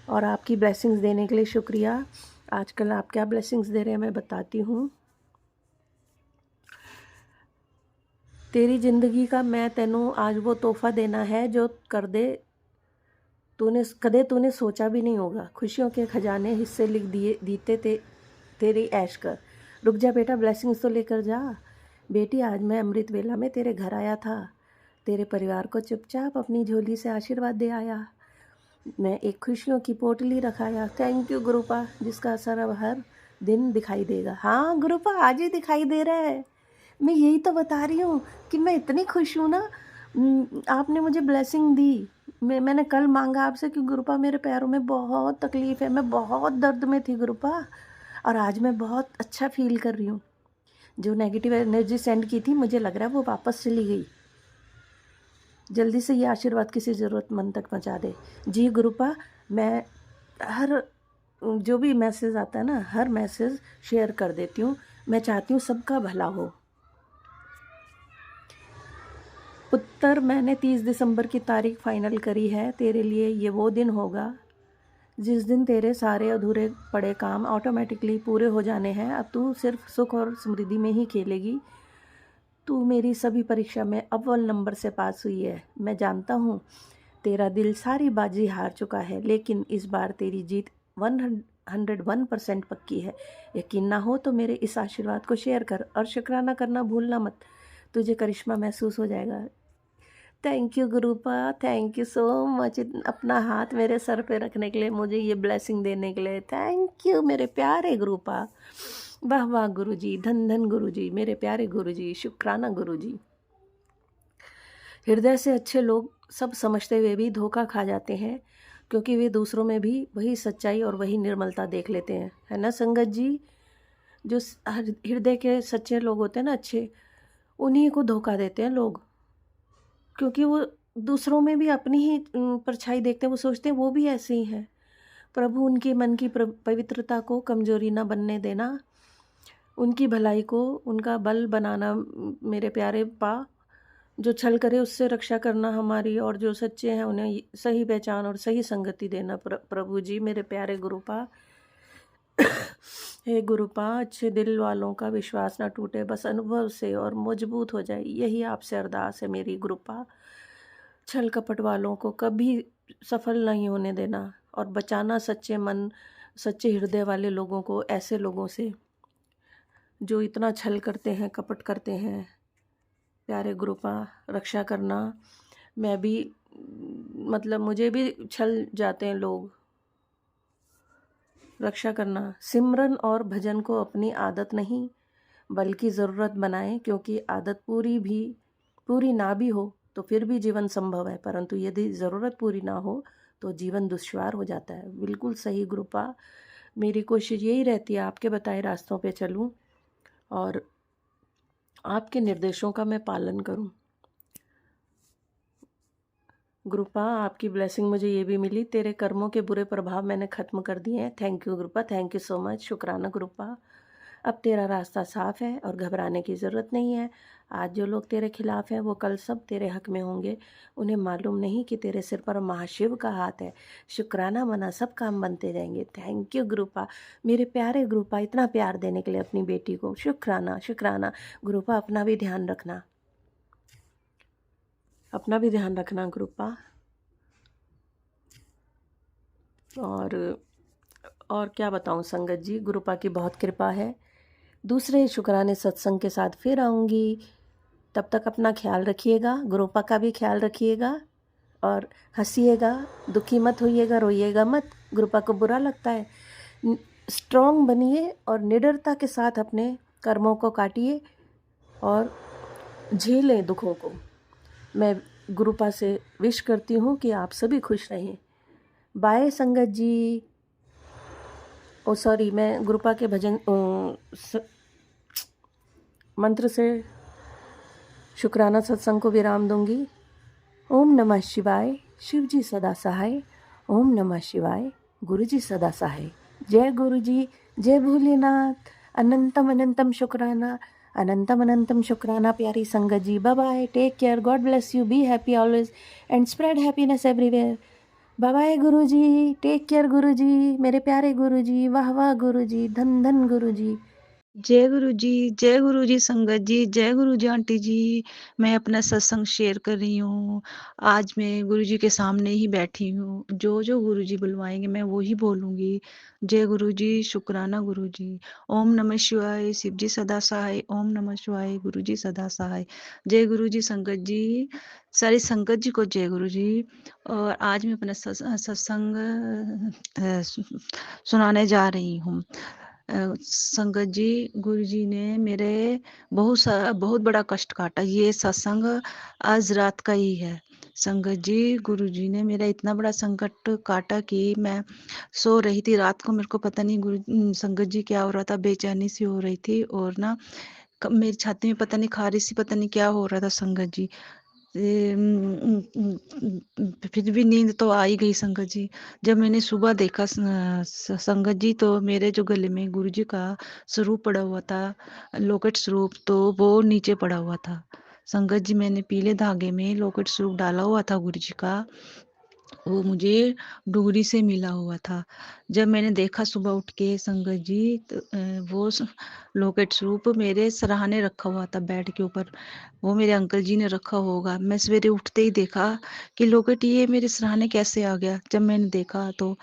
और आपकी ब्लेसिंग्स देने के लिए शुक्रिया। आजकल आप क्या ब्लेसिंग्स दे रहे हैं मैं बताती हूँ। तेरी ज़िंदगी का मैं तेनू आज वो तोहफ़ा देना है जो कर दे तूने सोचा भी नहीं होगा। खुशियों के खजाने हिस्से लिख दिए दीते तेरी ऐश कर। रुक जा बेटा, ब्लेसिंग्स तो लेकर जा। बेटी आज मैं अमृत वेला में तेरे घर आया था, तेरे परिवार को चुपचाप अपनी झोली से आशीर्वाद दे आया। मैं एक खुशियों की पोटली रखाया। थैंक यू गुरुपा, जिसका असर अब हर दिन दिखाई देगा। हाँ गुरुपा, आज ही दिखाई दे रहा है। मैं यही तो बता रही हूँ कि मैं इतनी खुश हूँ ना। आपने मुझे ब्लेसिंग दी। मैंने कल मांगा आपसे कि गुरुपा मेरे पैरों में बहुत तकलीफ़ है, मैं बहुत दर्द में थी गुरुपा, और आज मैं बहुत अच्छा फील कर रही हूँ। जो नेगेटिव एनर्जी सेंड की थी, मुझे लग रहा है वो वापस चली गई। जल्दी से ये आशीर्वाद किसी ज़रूरतमंद तक पहुँचा दे। जी गुरुपा, मैं हर जो भी मैसेज आता है ना, हर मैसेज शेयर कर देती हूँ। मैं चाहती हूँ सबका भला हो। पुत्र, मैंने 30 दिसंबर की तारीख फाइनल करी है। तेरे लिए ये वो दिन होगा जिस दिन तेरे सारे अधूरे पड़े काम ऑटोमेटिकली पूरे हो जाने हैं। अब तू सिर्फ सुख और समृद्धि में ही खेलेगी। तू मेरी सभी परीक्षा में अव्वल नंबर से पास हुई है। मैं जानता हूँ तेरा दिल सारी बाजी हार चुका है, लेकिन इस बार तेरी जीत 101% पक्की है। यकीन ना हो तो मेरे इस आशीर्वाद को शेयर कर और शुक्राना करना भूलना मत। तुझे करिश्मा महसूस हो जाएगा। Thank you गुरुपा, thank you so much अपना हाथ मेरे सर पे रखने के लिए, मुझे ये ब्लेसिंग देने के लिए। थैंक यू मेरे प्यारे गुरुपा। वाह वाह गुरुजी, धन धन गुरुजी, मेरे प्यारे गुरुजी, शुक्राना गुरुजी। हृदय से अच्छे लोग सब समझते हुए भी धोखा खा जाते हैं, क्योंकि वे दूसरों में भी वही सच्चाई और वही निर्मलता देख लेते हैं, है ना संगत जी। जो हृदय के सच्चे लोग होते हैं ना, अच्छे, उन्हीं को धोखा देते हैं लोग, क्योंकि वो दूसरों में भी अपनी ही परछाई देखते हैं। वो सोचते हैं वो भी ऐसे ही हैं। प्रभु उनके मन की पवित्रता को कमजोरी ना बनने देना, उनकी भलाई को उनका बल बनाना मेरे प्यारे पा। जो छल करे उससे रक्षा करना हमारी, और जो सच्चे हैं उन्हें सही पहचान और सही संगति देना प्रभु जी, मेरे प्यारे गुरुपा। हे गुरुपा, अच्छे दिल वालों का विश्वास ना टूटे, बस अनुभव से और मजबूत हो जाए, यही आपसे अरदास है मेरी गुरुपा। छल कपट वालों को कभी सफल नहीं होने देना और बचाना सच्चे मन सच्चे हृदय वाले लोगों को, ऐसे लोगों से जो इतना छल करते हैं, कपट करते हैं। प्यारे गुरुपा, रक्षा करना। मैं भी मतलब मुझे भी छल जाते हैं लोग, रक्षा करना। सिमरन और भजन को अपनी आदत नहीं बल्कि ज़रूरत बनाएं, क्योंकि आदत पूरी ना भी हो तो फिर भी जीवन संभव है, परंतु यदि ज़रूरत पूरी ना हो तो जीवन दुश्वार हो जाता है। बिल्कुल सही गुरुपा, मेरी कोशिश यही रहती है आपके बताए रास्तों पे चलूं और आपके निर्देशों का मैं पालन करूं। गुरुपा, आपकी ब्लेसिंग मुझे ये भी मिली, तेरे कर्मों के बुरे प्रभाव मैंने ख़त्म कर दिए हैं। Thank you गुरुपा, thank you so much, शुक्राना गुरुपा। अब तेरा रास्ता साफ है और घबराने की ज़रूरत नहीं है। आज जो लोग तेरे खिलाफ हैं वो कल सब तेरे हक में होंगे। उन्हें मालूम नहीं कि तेरे सिर पर महाशिव का हाथ है। शुक्राना मना सब काम बनते जाएंगे। थैंक यू गुरुपा, मेरे प्यारे गुरुपा, इतना प्यार देने के लिए अपनी बेटी को। शुक्राना शुक्राना गुरुपा, अपना भी ध्यान रखना, अपना भी ध्यान रखना गुरुपा। और क्या बताऊं संगत जी, गुरुपा की बहुत कृपा है। दूसरे शुक्राने सत्संग के साथ फिर आऊँगी। तब तक अपना ख्याल रखिएगा, गुरुपा का भी ख्याल रखिएगा, और हंसिएगा, दुखी मत होइएगा, रोइएगा मत। गुरुपा को बुरा लगता है। स्ट्रॉन्ग बनिए और निडरता के साथ अपने कर्मों को काटिए और झेलें दुखों को। मैं गुरुपा से विश करती हूँ कि आप सभी खुश रहें। बाय संगत जी। सॉरी, मैं गुरुपा के भजन मंत्र से शुक्राना सत्संग को विराम दूंगी। ओम नमः शिवाय, शिव जी सदा सहाय। ओम नमः शिवाय। गुरुजी सदा सहाय। जय गुरुजी, जय भोलेनाथ। अनंतम अनंतम शुक्राना, अनंतम अनंतम शुक्राना प्यारी संगत जी। Bye bye, take care, God bless you, be happy always and spread happiness everywhere. Bye bye Guruji, take care Guruji, मेरे प्यारे गुरुजी, वाह वाह गुरुजी, धन धन गुरुजी। जय गुरु जी संगत जी, जय गुरु जी आंटी जी। मैं अपना सत्संग शेयर कर रही हूँ। आज मैं गुरु जी के सामने ही बैठी हूँ। जो जो गुरु जी बुलवाएंगे मैं वो ही बोलूँगी। जय गुरु जी, शुक्राना गुरु जी। ओम नमः शिवाय, शिव जी सदा सहाय। ओम नमः शिवाय, गुरु जी सदा सहाय। जय गुरु जी संगत जी, सारी संगत जी को जय गुरु जी। और आज मैं अपना सत्संग सुनाने जा रही हूँ। संगत जी, गुरु जी ने मेरे बहुत बड़ा कष्ट काटा। ये सत्संग आज रात का ही है। संगत जी, गुरु जी ने मेरा इतना बड़ा संकट काटा कि मैं सो रही थी रात को। मेरे को पता नहीं संगत जी क्या हो रहा था, बेचैनी सी हो रही थी। और ना मेरी छाती में पता नहीं खारिश सी, पता नहीं क्या हो रहा था संगत जी। फिर भी नींद तो आ ही गई संगत जी। जब मैंने सुबह देखा संगत जी, तो मेरे जो गले में गुरु जी का स्वरूप पड़ा हुआ था, लोकेट स्वरूप, तो वो नीचे पड़ा हुआ था। संगत जी, मैंने पीले धागे में लोकेट स्वरूप डाला हुआ था गुरु जी का। वो मुझे डोरी से मिला हुआ था। जब मैंने देखा सुबह उठ के संगत जी, तो वो लोकेट स्वरूप मेरे सराहने रखा हुआ था बेड के ऊपर। वो मेरे अंकल जी ने रखा होगा। मैं सवेरे उठते ही देखा कि लोकेट ये मेरे सराहने कैसे आ गया। जब मैंने देखा तो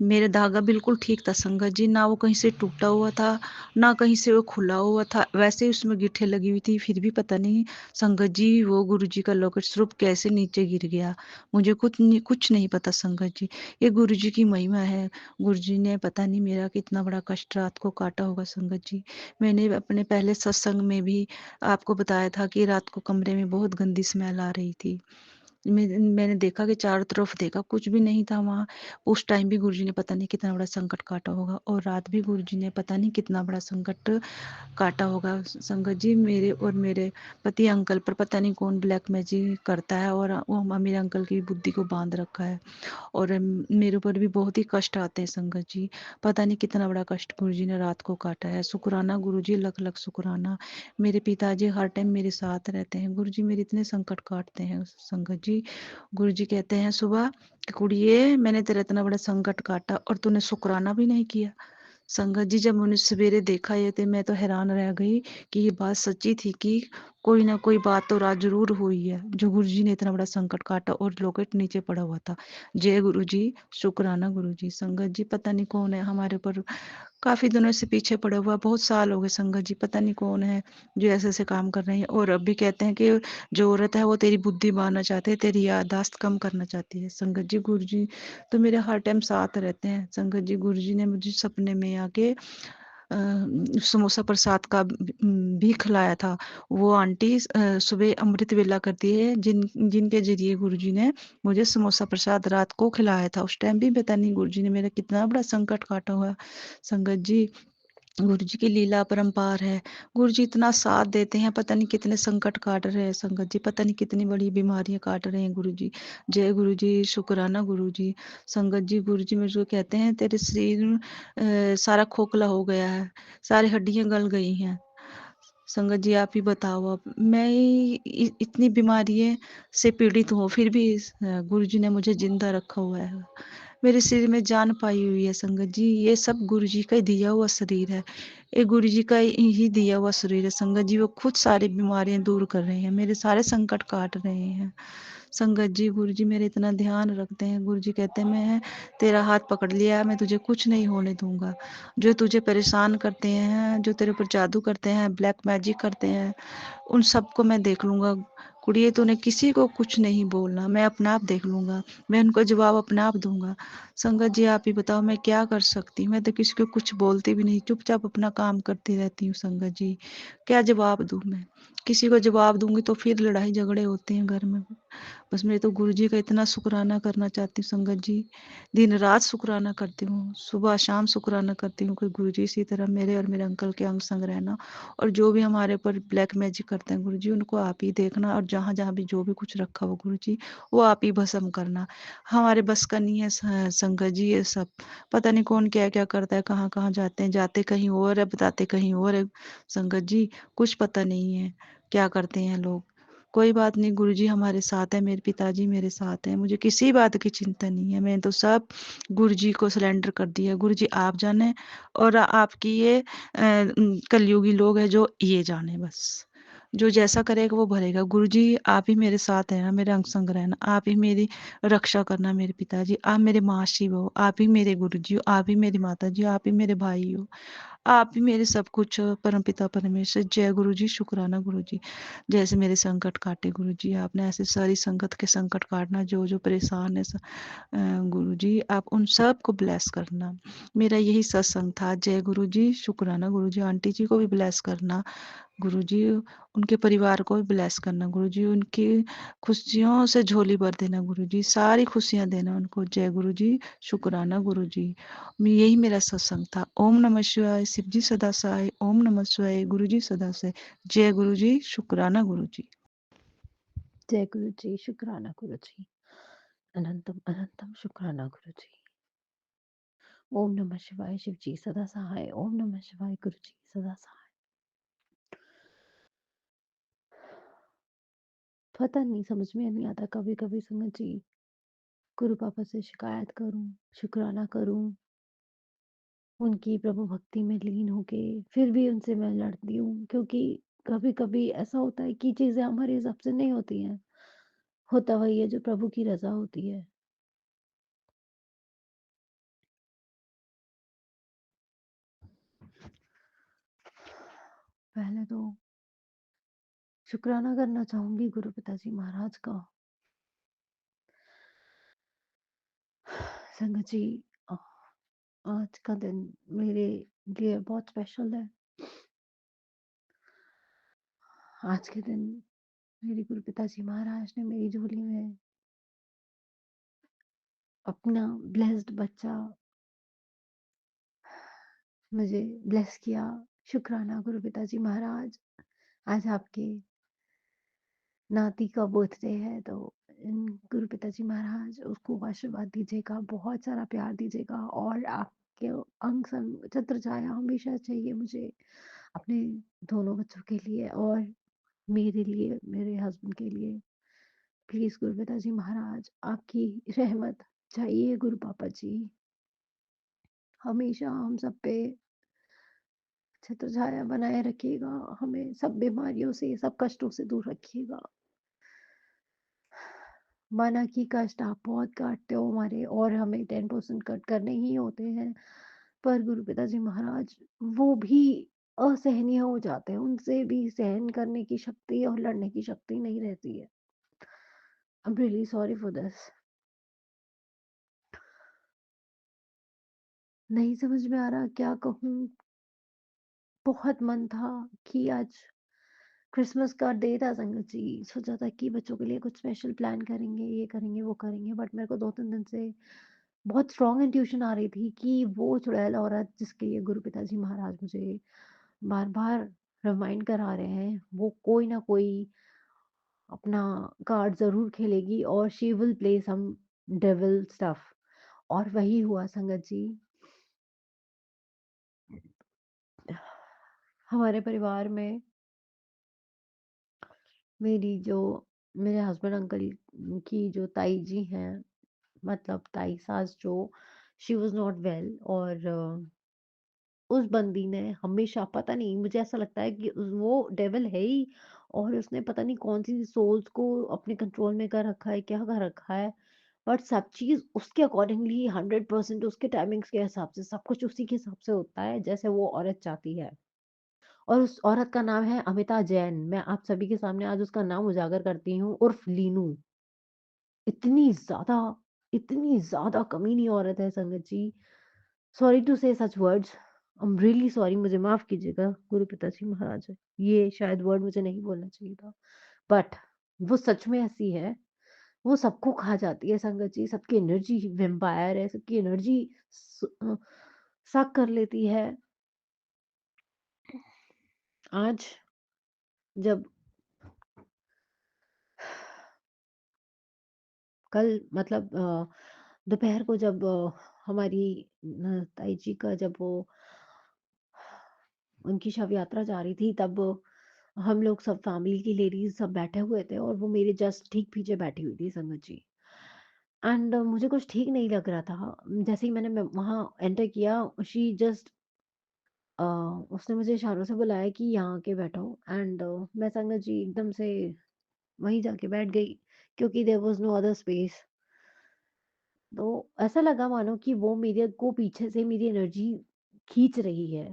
मेरा धागा बिल्कुल ठीक था संगत जी, ना वो कहीं से टूटा हुआ था, ना कहीं से वो खुला हुआ था। वैसे ही उसमें गिट्ठे लगी हुई थी। फिर भी पता नहीं संगत जी, वो गुरु जी का लोकेट स्वरूप कैसे नीचे गिर गया, मुझे कुछ नहीं पता संगत जी। ये गुरु जी की महिमा है। गुरु जी ने पता नहीं मेरा कितना बड़ा कष्ट रात को काटा होगा संगत जी। मैंने अपने पहले सत्संग में भी आपको बताया था कि रात को कमरे में बहुत गंदी स्मेल आ रही थी। मैंने देखा कि चारों तरफ देखा, कुछ भी नहीं था वहाँ। उस टाइम भी गुरुजी ने पता नहीं कितना बड़ा संकट काटा होगा। और रात भी गुरुजी ने पता नहीं कितना बड़ा संकट काटा होगा संगत जी। मेरे और मेरे पति अंकल पर पता नहीं कौन ब्लैक मैजिक करता है, और वो मेरे अंकल की बुद्धि को बांध रखा है। और मेरे ऊपर भी बहुत ही कष्ट आते हैं संगत जी। पता नहीं कितना बड़ा कष्ट गुरुजी ने रात को काटा है। शुक्राना गुरुजी, लख लख शुक्राना। मेरे पिताजी हर टाइम मेरे साथ रहते हैं। गुरुजी मेरे इतने संकट काटते हैं संगत जी। गुरुजी कहते हैं सुबह कि कुड़िए, मैंने तेरा इतना बड़ा संकट काटा और तूने शुक्राना भी नहीं किया। संगत जी, जब मैंने सवेरे देखा ये, तो मैं तो हैरान रह गई कि ये बात सच्ची थी कि कोई ना कोई बात तो रात जरूर हुई है, जो गुरु जी ने इतना बड़ा संकट काटा और लोकेट नीचे पड़ा हुआ था। जय गुरु जी, शुक्राना गुरु जी। संगत जी, पता नहीं कौन है हमारे ऊपर काफी दिनों से पीछे पड़ा हुआ, बहुत साल हो गए संगत जी। पता नहीं कौन है जो ऐसे ऐसे काम कर रहे हैं। और अब भी कहते हैं कि जो औरत है वो तेरी बुद्धि मारना चाहते हैं, तेरी याददाश्त कम करना चाहती है। संगत जी, गुरु जी तो मेरे हर टाइम साथ रहते हैं। संगत जी, गुरु जी ने मुझे सपने में आके समोसा प्रसाद का भी खिलाया था। वो आंटी सुबह अमृत वेला करती है, जिनके जरिए गुरुजी ने मुझे समोसा प्रसाद रात को खिलाया था। उस टाइम भी पता नहीं गुरुजी ने मेरा कितना बड़ा संकट काटा हुआ। संगत जी, गुरु जी की लीला अपरंपार है। गुरु जी इतना साथ देते हैं, पता नहीं कितने संकट काट रहे हैं संगत जी, पता नहीं कितनी बड़ी बीमारियां काट रहे हैं गुरु जी। जय गुरु जी, शुक्राना गुरु जी। संगत जी, गुरु जी मुझे कहते हैं तेरे शरीर सारा खोखला हो गया है, सारी हड्डियां गल गई हैं। संगत जी, आप ही बताओ। अब मैं इतनी बीमारियों से पीड़ित हूँ, फिर भी गुरु जी ने मुझे जिंदा रखा हुआ है, मेरे शरीर में जान पाई हुई है। संगत जी, ये सब गुरु जी का ही दिया हुआ शरीर है। ये गुरु जी का ही दिया हुआ शरीर है संगत जी। वो खुद सारी बीमारियां दूर कर रहे हैं, मेरे सारे संकट काट रहे हैं। संगत जी, गुरु जी मेरे इतना ध्यान रखते हैं। गुरु जी कहते हैं मैं तेरा हाथ पकड़ लिया, मैं तुझे कुछ नहीं होने दूंगा। जो तुझे परेशान करते हैं, जो तेरे ऊपर जादू करते हैं, ब्लैक मैजिक करते हैं, उन सबको मैं देख लूंगा। कुड़िए, तूने किसी को कुछ नहीं बोलना, मैं अपने आप देख लूंगा, मैं उनको जवाब अपने आप दूंगा। संगत जी, आप ही बताओ मैं क्या कर सकती हूँ। मैं तो किसी को कुछ बोलती भी नहीं, चुपचाप अपना काम करती रहती हूँ संगत जी। क्या जवाब दूँ मैं? किसी को जवाब दूंगी तो फिर लड़ाई झगड़े होते हैं घर में। बस मैं तो गुरुजी का इतना शुक्राना करना चाहती हूँ संगत जी, दिन रात शुक्राना करती हूँ, सुबह शाम शुक्राना करती हूँ कि गुरुजी इसी तरह मेरे और मेरे अंकल के अंग संग रहना, और जो भी हमारे ऊपर ब्लैक मैजिक करते हैं गुरुजी, उनको आप ही देखना, और जहाँ जहाँ भी जो भी कुछ रखा हो गुरुजी, वो आप ही भस्म करना। हमारे बस का नहीं है संगत जी ये सब। पता नहीं कौन क्या क्या करता है, कहाँ कहाँ जाते हैं, जाते कहीं और है, बताते कहीं और है संगत जी, कुछ पता नहीं है क्या करते हैं लोग। कोई बात नहीं, गुरुजी हमारे साथ है, मेरे पिताजी मेरे साथ हैं, मुझे किसी बात की चिंता नहीं है। मैंने तो सब गुरुजी को सिलेंडर कर दिया। गुरुजी आप जाने, और आपकी ये कलयुगी लोग हैं जो ये जाने, बस जो जैसा करेगा वो भरेगा। गुरुजी आप ही मेरे साथ है ना, मेरे अंग संग रहना, आप ही मेरी रक्षा करना। मेरे पिताजी, आप मेरे माँ शिव हो, आप ही मेरे गुरुजी हो, आप ही मेरी माता जी, आप ही मेरे भाई हो, आप ही मेरे सब कुछ हो, परमपिता परमेश्वर। जय गुरुजी, शुक्राना गुरुजी। जैसे मेरे संकट काटे गुरुजी आपने, ऐसे सारी संगत के संकट काटना, जो जो परेशान है गुरुजी आप उन सब को ब्लेस करना। मेरा यही सत्संग था। जय गुरुजी, शुक्राना गुरुजी। आंटी जी को भी ब्लेस करना गुरुजी, उनके परिवार को भी ब्लेस करना गुरुजी, उनकी खुशियों से झोली भर देना गुरुजी, सारी खुशियां देना उनको। जय गुरुजी, शुक्राना गुरुजी। यही मेरा सत्संग था। ओम नमः शिवाय, शिव जी सदा सहाय। ओम नमः शिवाय, गुरुजी सदा सहाय। जय गुरुजी, शुक्राना गुरुजी। जय गुरु जी, शुक्राना गुरु जी, अनंतम अनंतम शुक्राना गुरु जी। ओम नमः शिवाय, शिव जी सदा सहाय। ओम नमः शिवाय, गुरु जी सदा सहाय। पता नहीं, समझ में नहीं आता कभी कभी संगत जी, गुरु पापा से शिकायत करूं, शुक्राना करूं, उनकी प्रभु भक्ति में लीन होके, फिर भी उनसे मैं लड़ती हूँ, क्योंकि कभी कभी ऐसा होता है कि चीजें हमारे हिसाब से नहीं होती हैं, होता वही है जो प्रभु की रजा होती है। पहले तो शुक्राना करना चाहूंगी गुरु पिताजी महाराज का। संगत जी, अ, आज का दिन मेरे लिए बहुत स्पेशल है। आज के दिन मेरे गुरु पिताजी महाराज ने मेरी झोली में अपना ब्लेस्ड बच्चा मुझे ब्लेस किया। शुक्राना गुरु पिताजी महाराज। आज आपके नाती का बर्थडे है, तो गुरु पिताजी महाराज उसको आशीर्वाद दीजिएगा, बहुत सारा प्यार दीजिएगा, और आपके अंग संग छत्र छाया हमेशा चाहिए मुझे, अपने दोनों बच्चों के लिए और मेरे लिए, मेरे हस्बैंड के लिए। प्लीज गुरु पिताजी महाराज, आपकी रहमत चाहिए गुरु पापा जी, हमेशा हम सब पे छत्र छाया बनाए रखिएगा, हमें सब बीमारियों से, सब कष्टों से दूर रखिएगा। माना कि कष्ट आप बहुत काटते हो हमारे, और हमें 10% कट करने ही होते हैं, पर गुरु पिताजी महाराज वो भी असहनीय हो जाते हैं, उनसे भी सहन करने की शक्ति और लड़ने की शक्ति नहीं रहती है। I am really sorry for this. नहीं समझ में आ रहा क्या कहूँ। बहुत मन था कि आज क्रिसमस का डे था संगत जी, सोचा था कि बच्चों के लिए कुछ स्पेशल प्लान करेंगे, ये करेंगे वो करेंगे, बट मेरे को 2-3 दिन से बहुत स्ट्रॉन्ग इंट्यूशन आ रही थी कि वो चुड़ैल औरत जिसके लिए गुरु पिताजी महाराज मुझे बार बार रिमाइंड करा रहे हैं, वो कोई ना कोई अपना कार्ड जरूर खेलेगी, और she will play some devil stuff. और वही हुआ संगत जी। हमारे परिवार में मेरी जो मेरे हस्बैंड अंकल की जो ताई जी हैं, मतलब ताई सास, जो शी वाज नॉट वेल, और उस बंदी ने हमेशा, पता नहीं, मुझे ऐसा लगता है कि वो डेविल है ही, और उसने पता नहीं कौन सी सोल्स को अपने कंट्रोल में कर रखा है, क्या कर रखा है, बट सब चीज उसके अकॉर्डिंगली 100%, उसके टाइमिंग्स के हिसाब से सब कुछ उसी के हिसाब से होता है जैसे वो औरत चाहती है। और उस औरत का नाम है अमिता जैन। मैं आप सभी के सामने आज उसका नाम उजागर करती हूँ, उर्फ लीनू। इतनी ज्यादा, इतनी ज्यादा कमीनी औरत है संगत जी। सॉरी टू से सच words, I am really sorry, मुझे माफ कीजिएगा गुरु पिताजी महाराज, ये शायद वर्ड मुझे नहीं बोलना चाहिए था, बट वो सच में ऐसी है। वो सबको खा जाती है संगत जी, सबकी एनर्जी वैम्पायर है, सबकी एनर्जी सक कर लेती है। आज जब कल मतलब दोपहर को जब हमारी ताई जी का जब वो उनकी शव यात्रा जा रही थी, तब हम लोग सब फैमिली की लेडीज सब बैठे हुए थे और वो मेरे जस्ट ठीक पीछे बैठी हुई थी संगत जी। एंड मुझे कुछ ठीक नहीं लग रहा था। जैसे ही मैंने वहां एंटर किया, शी जस्ट उसने मुझे इशारों से बुलाया कि यहाँ आके बैठो। एंड मैं संगत जी एकदम से वहीं जाके बैठ गई, क्योंकि there was no other space. तो ऐसा लगा मानो कि वो मेरे को पीछे से मेरी एनर्जी खींच रही है।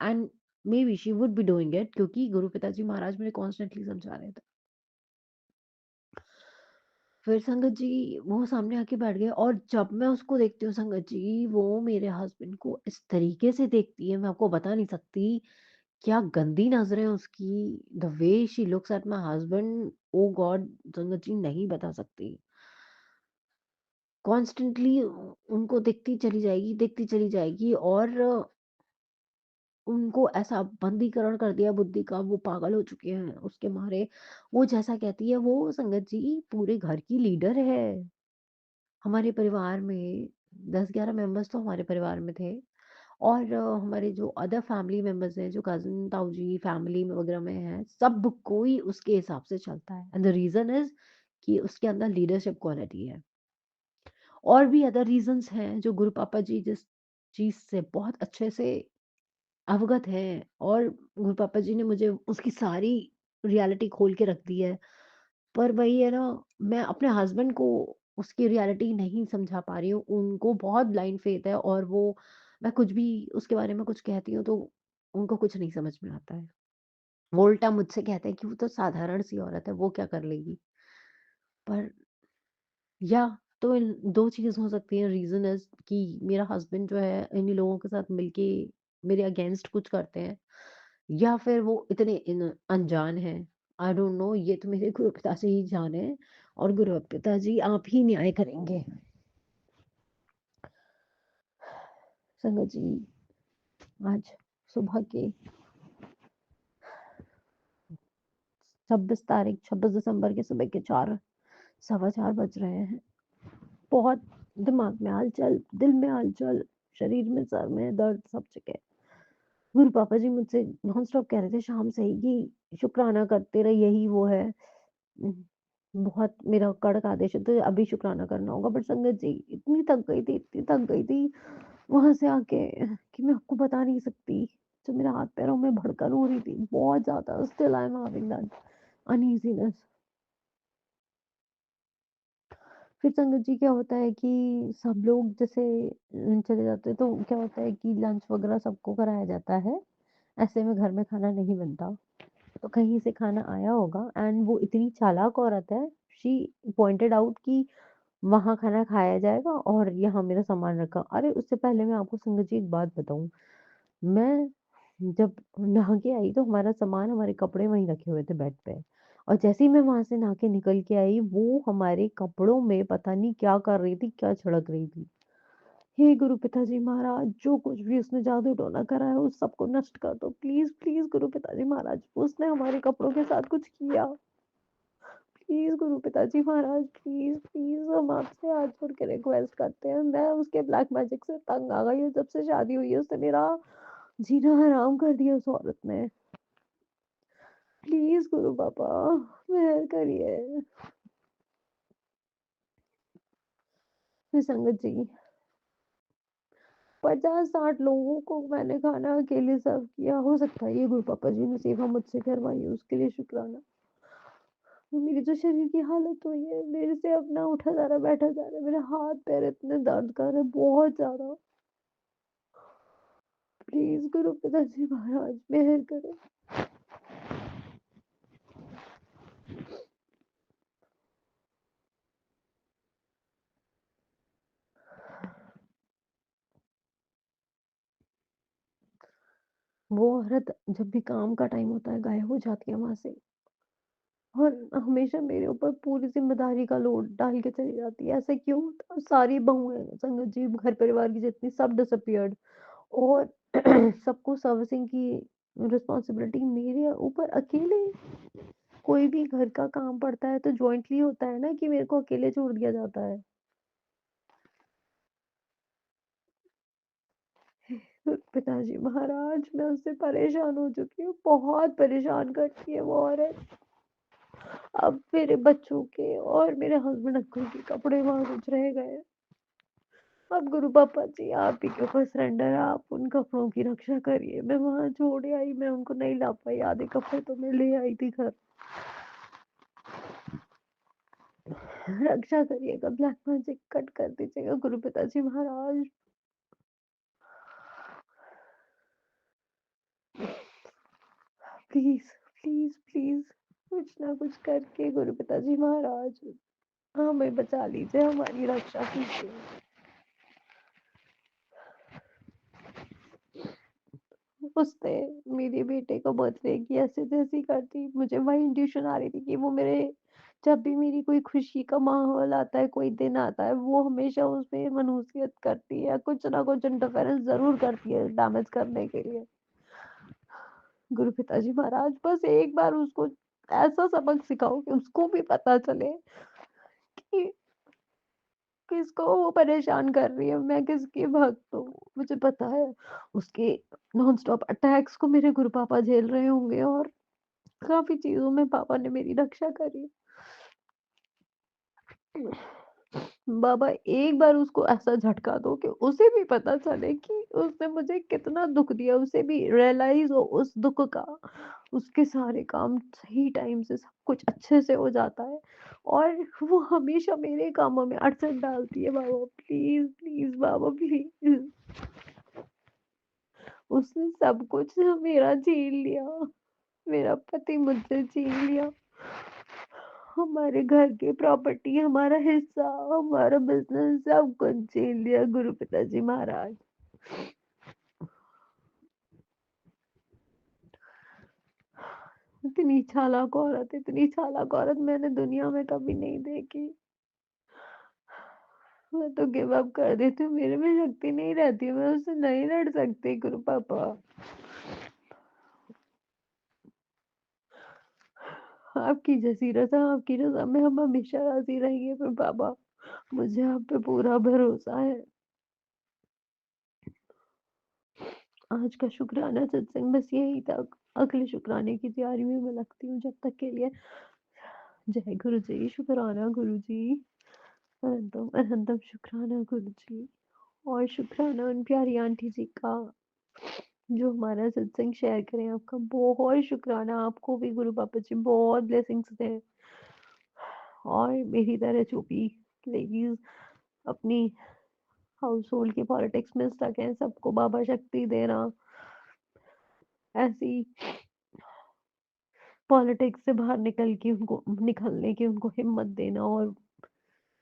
And may be she would be doing it, क्योंकि गुरु पिताजी महाराज मुझे कॉन्स्टेंटली समझा रहे थे। फिर संगत जी वो सामने आके बैठ गए, और जब मैं उसको देखती हूँ संगत जी, वो मेरे हस्बैंड को इस तरीके से देखती है, मैं आपको बता नहीं सकती। क्या गंदी नजरें उसकी, the way she looks at my husband, oh God Sangat ji नहीं बता सकती। कॉन्स्टेंटली उनको देखती चली जाएगी, और उनको ऐसा बंदीकरण कर दिया बुद्धि का, वो पागल हो चुके हैं उसके मारे। वो जैसा कहती है, वो संगत जी पूरे घर की लीडर है। हमारे परिवार में 10-11 मेंबर्स तो हमारे परिवार में थे, और हमारे जो अदर फैमिली मेंबर्स हैं, जो कज़िन, ताऊ जी फैमिली में वगैरह में हैं, सब कोई उसके हिसाब से चलता है। एंड द रीज़न इज़ कि उसके अंदर लीडरशिप क्वालिटी है। और भी अदर रीज़न्स हैं, जो गुरु पापा जी जिस चीज़ से बहुत अच्छे से अवगत हैं, और गुरु पापा जी ने मुझे उसकी सारी रियलिटी खोल के रख दी है। पर वही है ना, मैं अपने हस्बैंड को उसकी रियलिटी नहीं समझा पा रही हूँ। उनको बहुत ब्लाइंड फेथ है, और वो मैं कुछ भी उसके बारे में कुछ कहती हूँ तो उनको कुछ नहीं समझ में आता है। वो उल्टा मुझसे कहते हैं कि वो तो साधारण सी औरत है, वो क्या कर लेगी। पर या तो इन 2 चीज़ हो सकती हैं। रीज़न इज़ कि मेरा हस्बैंड जो है इन्हीं लोगों के साथ मिलके मेरे अगेंस्ट कुछ करते हैं, या फिर वो इतने अनजान हैं। आई डोंट नो, ये तो मेरे गुरु पिताजी ही जाने, और गुरु पिताजी आप ही न्याय करेंगे। संगत जी आज सुबह के 26 दिसंबर के सुबह के 4 सवा 4 बज रहे हैं। बहुत दिमाग में हलचल, दिल में हलचल, शरीर में, सर में दर्द सब जगह। गुरु पापा जी मुझसे नॉन स्टॉप कह रहे थे शाम से ही कि शुक्राना करते रहे, यही वो है। बहुत मेरा कड़क आदेश है, तो अभी शुक्राना करना होगा। बट संगत जी इतनी थक गई थी वहां से आके, कि मैं आपको बता नहीं सकती। जो मेरे हाथ पैरों में भड़कन हो रही थी बहुत ज्यादा, still I am having that uneasiness. फिर संगत जी क्या होता है कि सब लोग जैसे चले जाते हैं, तो क्या होता है कि लंच वगैरह सबको कराया जाता है। ऐसे में घर में खाना नहीं बनता, तो कहीं से खाना आया होगा। एंड वो इतनी चालाक औरत है, शी पॉइंटेड आउट कि वहाँ खाना खाया जाएगा और यहाँ मेरा सामान रखा। अरे उससे पहले मैं आपको संगत जी एक बात बताऊँ, मैं जब नहा के आई तो हमारा सामान, हमारे कपड़े वहीं रखे हुए थे बेड पे, और जैसे ही मैं वहां से नहा के निकल के आई, वो हमारे कपड़ों में पता नहीं क्या कर रही थी, क्या छिड़क रही थी। हे गुरु पिताजी महाराज, जो कुछ भी उसने जादू टोना करा है उस सबको नष्ट कर दो, प्लीज प्लीज गुरु पिताजी महाराज। उसने हमारे कपड़ों के साथ कुछ किया, प्लीज गुरु पिताजी महाराज, प्लीज प्लीज हम आपसे हाथ जोड़ के रिक्वेस्ट करते हैं। मैं उसके ब्लैक मैजिक से तंग आ गई हूँ, जब से शादी हुई है उसने मेरा जीना हराम कर दिया उस औरत ने। प्लीज गुरु पापा मेहर करिए। फिर संगत जी 50-60 लोगों को मैंने खाना अकेले सर्व किया। हो सकता है ये गुरु पापा जी ने सेवा मुझसे करवाई है, उसके लिए शुक्राना। मेरी जो शरीर की हालत हुई है, मेरे से अब ना उठा जा रहा बैठा जा रहा है, मेरे हाथ पैर इतने दर्द कर रहे हैं बहुत ज्यादा। प्लीज गुरु पिताजी महाराज मेहर करो। वो औरत जब भी काम का टाइम होता है गायब हो जाती है वहां से, और हमेशा मेरे ऊपर पूरी ज़िम्मेदारी का लोड डाल के चली जाती है। ऐसा क्यों? तो सारी बहुएँ संगत जी, घर परिवार की जितनी सब डिसअपीयर्ड, और सबको सर्विसिंग की रिस्पॉन्सिबिलिटी मेरे ऊपर अकेले। कोई भी घर का काम पड़ता है तो जॉइंटली होता है ना, कि मेरे को अकेले छोड़ दिया जाता है। पिताजी महाराज, मैं उससे परेशान हो चुकी हूँ, बहुत परेशान करती है वो औरत। अब मेरे बच्चों के और मेरे हस्बैंड अंकल के कपड़े वहां कुछ रह गए। अब गुरु पापा जी आप ही के ऊपर सरेंडर है, आप उन कपड़ों की रक्षा करिए। मैं वहां छोड़ आई, मैं उनको नहीं ला पाई, आधे कपड़े तो मैं ले आई थी घर। रक्षा करिएगा, ब्लैक मैजिक कट कर दीजिएगा गुरु पिताजी महाराज। प्लीज प्लीज प्लीज, कुछ ना कुछ करके गुरु पिताजी महाराज हमें बचा लीजिए, हमारी रक्षा कीजिए। उसने मेरे बेटे को बर्थडे की ऐसे जैसी करती, मुझे वही इंट्यूशन आ रही थी कि वो मेरे, जब भी मेरी कोई खुशी का माहौल आता है, कोई दिन आता है, वो हमेशा उसमें मनुष्यत करती है, कुछ ना कुछ इंटरफेरेंस जरूर करती है डैमेज करने के लिए। गुरु पिताजी महाराज बस एक बार उसको ऐसा सबक सिखाओ कि उसको भी पता चले कि किसको वो परेशान कर रही है, मैं किसकी भक्त हूँ। मुझे पता है उसके नॉन स्टॉप अटैक्स को मेरे गुरु पापा झेल रहे होंगे, और काफी चीजों में पापा ने मेरी रक्षा करी। बाबा एक बार उसको ऐसा झटका दो कि उसे भी पता चले कि उसने मुझे कितना दुख दिया, उसे भी रियलाइज हो उस दुख का। उसके सारे काम सही टाइम से सब कुछ अच्छे से हो जाता है, और वो हमेशा मेरे कामों में अड़चन डालती है। बाबा प्लीज प्लीज, बाबा प्लीज। उसने सब कुछ मेरा छीन लिया, मेरा पति मुझसे छीन लिया, हमारे घर की प्रॉपर्टी, हमारा हिस्सा, हमारा बिजनेस, सब कुछ छीन लिया गुरु पिताजी महाराज। इतनी इतनी चालाक औरत मैंने दुनिया में कभी नहीं देखी। मैं तो गिव अप कर देती हूँ, मेरे में शक्ति नहीं रहती, मैं उससे नहीं लड़ सकती गुरु पापा। आपकी जैसी रजा, आपकी रजा में हम हमेशा राजी रहेंगे। पर बाबा मुझे आप पे पूरा भरोसा है। आज का शुक्राना सत्संग बस यही था, अगले शुक्राने की तैयारी में मैं लगती हूँ। जब तक के लिए जय गुरु जी, शुक्राना गुरु जी, अनंतम अनंतम शुक्राना गुरु जी। और शुक्राना उन प्यारी आंटी जी का जो हमारा सत्संग शेयर करें। आपका बहुत शुक्राना, आपको भी गुरु पापा जी बहुत ब्लेसिंग्स दें। और मेरी तरह जो भी लेडीज अपनी हाउस होल्ड की पॉलिटिक्स में स्टक हैं, सबको बाबा शक्ति देना, ऐसी पॉलिटिक्स से बाहर निकलने की उनको हिम्मत देना, और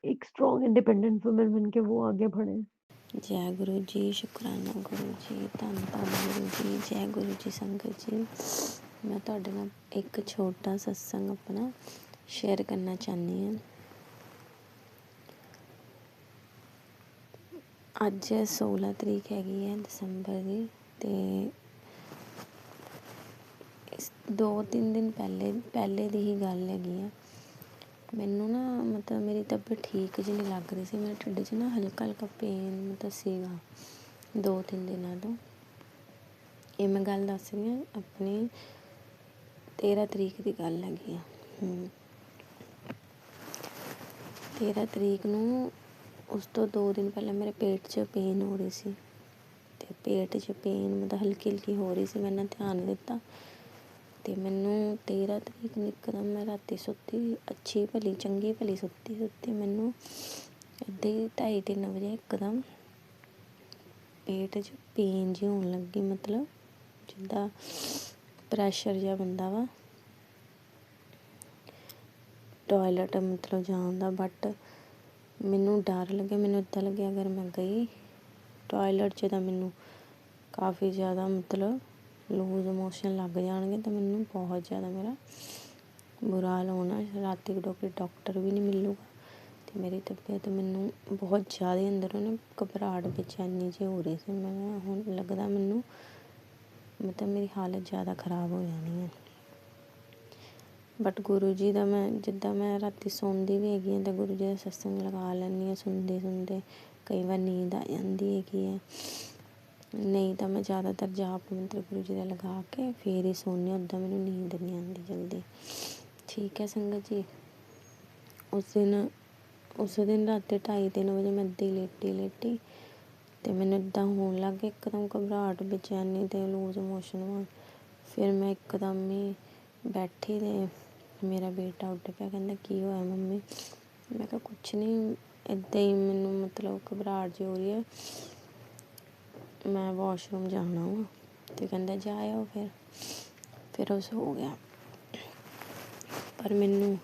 एक स्ट्रॉन्ग इंडिपेंडेंट वुमेन बन के वो आगे बढ़े। जय गुरु जी, शुकराना गुरु जी, धन धन गुरु जी, जय गुरु जी। संगत जी, मैं ਤੁਹਾਡੇ ਨਾਲ ਇੱਕ ਛੋਟਾ ਸਤਸੰਗ ਆਪਣਾ ਸ਼ੇਅਰ ਕਰਨਾ ਚਾਹੁੰਦੀ ਹਾਂ। ਅੱਜ 16 ਤਰੀਕ ਹੈਗੀ ਹੈ ਦਸੰਬਰ ਦੀ, ਤੇ 2-3 ਦਿਨ ਪਹਿਲੇ ਦੀ ਹੀ ਗੱਲ ਹੈਗੀ ਆ। ਮੈਨੂੰ ਨਾ ਮਤਲਬ ਮੇਰੀ ਤਬੀਅਤ ਠੀਕ ਜਿਹੀ ਨਹੀਂ ਲੱਗ ਰਹੀ ਸੀ, ਮੇਰੇ ਢਿੱਡ 'ਚ ਨਾ ਹਲਕਾ ਹਲਕਾ ਪੇਨ ਮਤਲਬ ਸੀਗਾ 2-3 ਦਿਨਾਂ ਤੋਂ। ਇਹ ਮੈਂ ਗੱਲ ਦੱਸ ਰਹੀ ਹਾਂ ਆਪਣੀ 13 ਤਰੀਕ ਦੀ ਗੱਲ ਹੈਗੀ ਆ। 13 ਤਰੀਕ ਨੂੰ, ਉਸ ਤੋਂ 2 ਦਿਨ ਪਹਿਲਾਂ ਮੇਰੇ ਪੇਟ 'ਚ ਪੇਨ ਹੋ ਰਹੀ ਸੀ, ਅਤੇ ਪੇਟ 'ਚ ਪੇਨ ਮਤਲਬ ਹਲਕੀ ਹਲਕੀ ਹੋ ਰਹੀ ਸੀ। ਮੈਂ ਇੰਨਾ ਧਿਆਨ ਨਹੀਂ ਦਿੱਤਾ, ਅਤੇ ਮੈਨੂੰ 13 ਤਰੀਕ ਨੂੰ ਇੱਕਦਮ ਮੈਂ ਰਾਤੀ ਸੁੱਤੀ, ਚੰਗੀ ਭਲੀ ਸੁੱਤੀ ਮੈਨੂੰ ਇੱਦਾਂ ਹੀ 2:30-3 ਵਜੇ ਇੱਕਦਮ ਪੇਟ 'ਚ ਪੇਨ ਜਿਹੀ ਹੋਣ ਲੱਗੀ, ਮਤਲਬ ਜਿੱਦਾਂ ਪ੍ਰੈਸ਼ਰ ਜਿਹਾ ਬੰਦਾ ਵਾ ਟੋਇਲਟ ਮਤਲਬ ਜਾਣ ਦਾ। ਬਟ ਮੈਨੂੰ ਡਰ ਲੱਗਿਆ, ਮੈਨੂੰ ਇੱਦਾਂ ਲੱਗਿਆ ਅਗਰ ਮੈਂ ਗਈ ਟੋਇਲਟ 'ਚ ਤਾਂ ਮੈਨੂੰ ਕਾਫੀ ਜ਼ਿਆਦਾ ਮਤਲਬ ਲੂਜ਼ ਮੋਸ਼ਨ ਲੱਗ ਜਾਣਗੇ, ਤਾਂ ਮੈਨੂੰ ਬਹੁਤ ਜ਼ਿਆਦਾ ਮੇਰਾ बुरा हाल होना, राती डॉक्टर भी नहीं मिलूगा। तो मेरी तबीयत मैनू बहुत ज़्यादा अंदरों ना घबराहट बेचैनी जी हो रही सी। मैं हुण लगदा मैनू मतलब मेरी हालत ज़्यादा खराब हो जानी है। बट गुरु जी दा मैं जिद्दां मैं राती सौंदी भी हैगी तो गुरु जी दा सत्संग लगा लैन्नी आं सुनदे कई बार नींद आ जाती हैगी है, नहीं तो मैं ज़्यादातर जाप मंत्र गुरु जी दा लगा के फिर ही सोनी, उद्दां मैनू नींद नहीं आती जल्दी। ठीक है संगत जी। उस दिन राती 2:30-3 बजे मैं अद्धी लेटी तो मैनू इदां होन लग गया एकदम घबराहट बेचैनी ते लूज मोशन। फिर मैं एकदम ही बैठी ते मेरा बेटा उठ पिया, कहंदा की होया मम्मी? मैं कहा कुछ नहीं, इदां ही मैनू मतलब घबराहट जी हो रही है, मैं वॉशरूम जाना वा। तो कहंदा जा आओ फिर वो सो गया। पर मैनू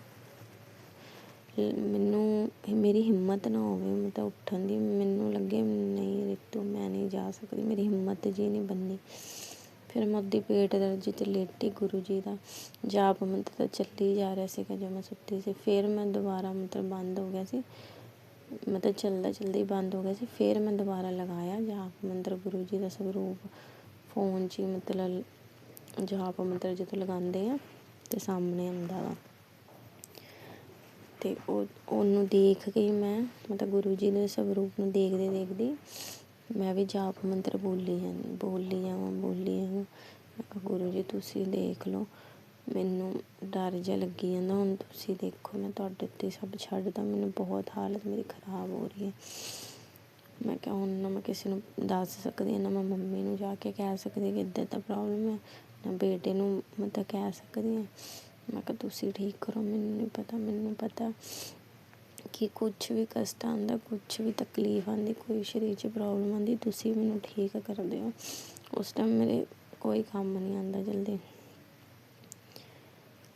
मेरी हिम्मत ना होवे मतलब उठन दी, मैनू लगे नहीं रितु मैं नहीं जा सकती, मेरी हिम्मत जी नहीं बननी। फिर मैं ओहदी पेट दर्द च लेटी, गुरु जी दा जाप मंत्र तो चली जा रहा सीगा जो मैं सुत्ती सी। फिर मैं दोबारा मतलब बंद हो गया सी, मतलब चलदा ही बंद हो गया सी। फिर मैं दोबारा लगाया जाप मंत्र गुरु जी दा स्वरूप फोन च ही, मतलब जाप मंत्र जो लगांदे आ ते सामने आंदा वा। ते ਉਹਨੂੰ देख के मैं मतलब गुरु जी ਦੇ स्वरूप ਨੂੰ देखदी मैं भी जाप मंत्र बोली जावां। मैं कहा गुरु जी तुसी देख लो, मैनू डर जिहा लगी जांदा, हुण तुसी देखो मैं तुहाडे उत्ते सब छड्डदा, मैनू बहुत हालत मेरी खराब हो रही है। मैं क्या हुण ना मैं किसी नूं दस सकदी, ना मैं मम्मी नूं जाके कह सकदी कि इदां दा प्रॉब्लम है, ना बेटे नूं मतलब कह सकदी हां। मैं कहा तुसी ठीक करो, मैनू पता कि कुछ भी कष्ट आंदा, कुछ भी तकलीफ आंदी, कोई शरीर च प्रॉब्लम आंदी, तुसी मैनू ठीक कर दिओ। उस टाइम मेरे कोई कम्म नहीं आंदा जल्दी।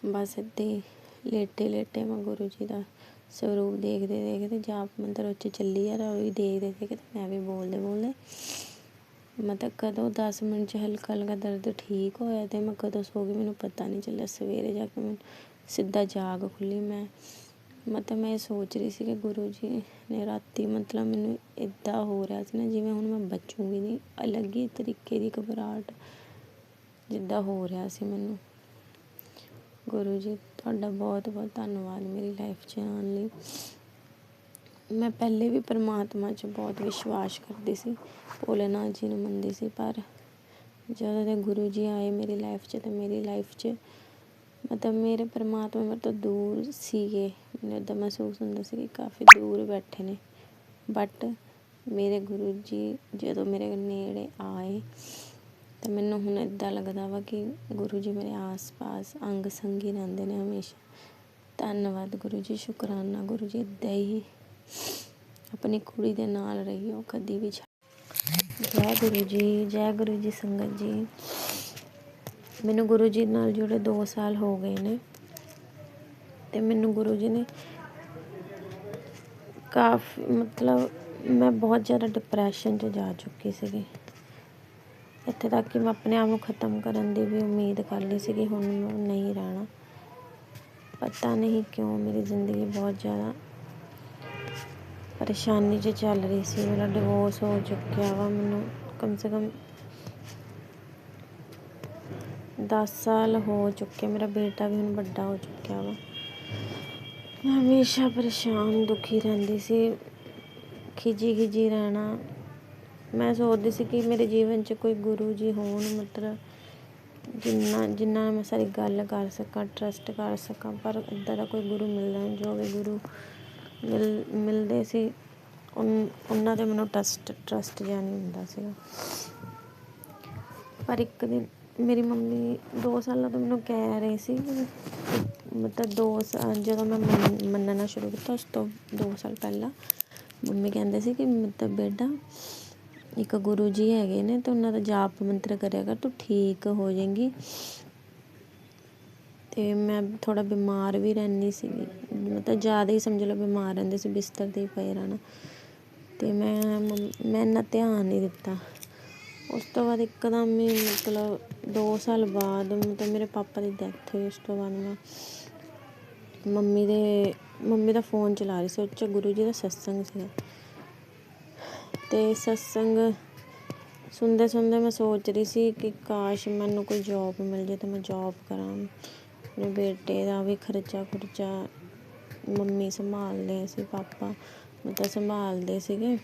बस इदां ही लेटे मैं गुरु जी दा स्वरूप देखदे जाप मंत्र उच्च चली जा रहा, ओही देखदे मैं भी बोलदे मतलब कदों 10 मिनट च हल्का दर्द ठीक होया ते मैं कदों सो गई मैनू पता नहीं चलेआ। सवेरे जाके मैं सिद्धा जाग खुली। मैं मतलब मैं सोच रही सी कि गुरु जी ने राती मतलब मैनू इदां हो रहा सी ना जिवें हुण मैं बचूंगी नहीं, अलग ही तरीके दी घबराहट जिद्दां हो रहा सी मैनू। गुरु जी तुहाडा बहुत बहुत धन्नवाद मेरी लाइफ च आउण लई। मैं पहले भी परमात्मा च बहुत विश्वास करदी सी, भोलेनाथ जी नूं मनदी सी, पर ਜਦੋਂ ਦੇ गुरु जी आए मेरी लाइफ च ते मेरी लाइफ च मतलब मेरे परमात्मा मेरे तो दूर सीगे। मैनूं इदां महसूस हुंदा सी कि काफ़ी दूर बैठे ने, बट मेरे गुरु जी ਜਦੋਂ मेरे नेड़े आए तो मैनूं हुण इदां लगदा वा कि गुरु जी मेरे आस पास अंग संग ही रहिंदे ने हमेशा। धन्नवाद गुरु जी, शुकराना गुरु जी, इदां ही अपनी कुड़ी दे नाल रहियो कदी भी। जय गुरु जी संगत जी। मैनू गुरु जी नाल जुड़े 2 साल हो गए ने ते मैनू गुरु जी ने काफ़ी मतलब मैं बहुत ज़्यादा डिप्रैशन च जा चुकी सी, इत्थे तक कि मैं अपने आप को ख़त्म करन दी भी उम्मीद कर ली सी कि हुण मैं नहीं रहना। पता नहीं क्यों मेरी ज़िंदगी बहुत ज़्यादा परेशानी च चल रही सी। मेरा डिवोर्स हो चुक्या वा, मैनू कम से कम 10 साल हो चुके, मेरा बेटा भी हुण बड्डा हो चुक्या वा। मैं हमेशा परेशान दुखी रहिंदी सी, खिजी रहना। मैं सोचदी सी कि मेरे जीवन च कोई गुरु जी होण, मतलब जिन्ना मैं सारी गल कर सकां, ट्रस्ट कर सकां, पर इदां दा कोई गुरु मिलदा नहीं। जो भी गुरु मिलदे सी उन्हां ते मैनूं ट्रस्ट जिहा नहीं हुंदा सीगा। पर एक दिन मेरी मम्मी 2 सालों तो मैनूं कह रही सी, मतलब 2 साल जदों मैं मन्नना शुरू कीता उस तो 2 साल पहलां मम्मी कहंदे सी कि मतलब बेटा एक गुरु जी हैगे ने ते उन्हां दा जाप मंत्र करेआ कर, तू ठीक हो जाएंगी। ते मैं थोड़ा बीमार भी रैंदी सीगी, मतलब ज़्यादा ही समझ लो बीमार रैंदी सी, बिस्तर ते ही पे रहना। ते मैं इन्ना ध्यान नहीं दित्ता। उस तो बाद इकदम ही मतलब 2 साल बाद मतलब मेरे पापा दी डैथ होई। उस तो बाद मैं ਮੰਮੀ ਦਾ ਫ਼ੋਨ ਚਲਾ ਰਹੀ ਸੀ, ਉਹ 'ਚ ਗੁਰੂ ਜੀ ਦਾ ਸਤਸੰਗ ਸੀਗਾ। ਅਤੇ ਸਤਸੰਗ ਸੁਣਦੇ ਮੈਂ ਸੋਚ ਰਹੀ ਸੀ ਕਿ ਕਾਸ਼ ਮੈਨੂੰ ਕੋਈ ਜੋਬ ਮਿਲ ਜਾਏ ਤਾਂ ਮੈਂ ਜੋਬ ਕਰਾਂ। ਆਪਣੇ ਬੇਟੇ ਦਾ ਵੀ ਖਰਚਾ ਖੁਰਚਾ ਮੰਮੀ ਸੰਭਾਲਦੇ ਸੀ, ਪਾਪਾ ਮਤਲਬ ਸੰਭਾਲਦੇ ਸੀਗੇ।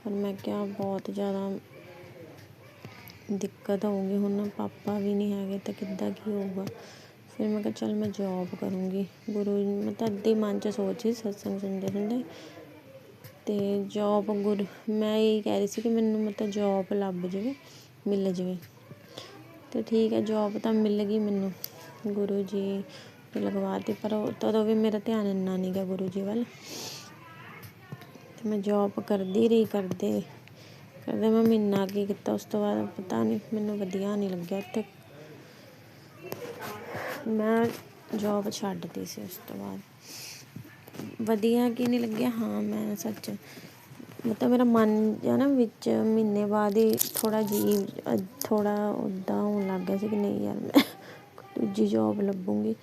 ਪਰ ਮੈਂ ਕਿਹਾ ਬਹੁਤ ਜ਼ਿਆਦਾ ਦਿੱਕਤ ਹੋਊਗੀ, ਹੁਣ ਪਾਪਾ ਵੀ ਨਹੀਂ ਹੈਗੇ ਤਾਂ ਕਿੱਦਾਂ ਕੀ ਹੋਊਗਾ। ਫਿਰ ਮੈਂ ਕਿਹਾ ਚੱਲ ਮੈਂ ਜੋਬ ਕਰੂੰਗੀ। ਮੈਂ ਤਾਂ ਅੱਧੇ ਮਨ 'ਚ ਸੋਚ ਸੀ ਸਤਸੰਗ ਸੁਣਦੇ ਅਤੇ ਜੋਬ ਮੈਂ ਇਹੀ ਕਹਿ ਰਹੀ ਸੀ ਕਿ ਮੈਨੂੰ ਮਤਲਬ ਜੋਬ ਲੱਭ ਜਾਵੇ, ਮਿਲ ਜਾਵੇ। ਅਤੇ ਠੀਕ ਹੈ, ਜੋਬ ਤਾਂ ਮਿਲ ਗਈ ਮੈਨੂੰ, ਗੁਰੂ ਜੀ ਨੇ ਲਗਵਾ ਦਿੱਤੀ। ਪਰ ਤਦੋਂ ਵੀ ਮੇਰਾ ਧਿਆਨ ਇੰਨਾ ਨਹੀਂ ਗਿਆ ਗੁਰੂ ਜੀ ਵੱਲ। ਅਤੇ ਮੈਂ ਜੋਬ ਕਰਦੀ ਰਹੀ, ਕਰਦੇ ਮੈਂ ਮਹੀਨਾ ਕੀ ਕੀਤਾ, ਉਸ ਤੋਂ ਬਾਅਦ ਪਤਾ ਨਹੀਂ ਮੈਨੂੰ ਵਧੀਆ ਨਹੀਂ ਲੱਗਿਆ ਉੱਥੇ, ਮੈਂ ਜੋਬ ਛੱਡਤੀ ਸੀ। ਉਸ ਤੋਂ ਬਾਅਦ ਵਧੀਆ ਕੀ ਨਹੀਂ ਲੱਗਿਆ, ਹਾਂ ਮੈਂ ਸੱਚ ਮਤਲਬ ਮੇਰਾ ਮਨ ਜਿਹਾ ਨਾ ਵਿੱਚ ਮਹੀਨੇ ਬਾਅਦ ਹੀ ਥੋੜ੍ਹਾ ਉੱਦਾਂ ਹੋਣ ਲੱਗ ਗਿਆ ਸੀ ਕਿ ਨਹੀਂ ਯਾਰ ਮੈਂ ਦੂਜੀ ਜੋਬ ਲੱਭੂੰਗੀ।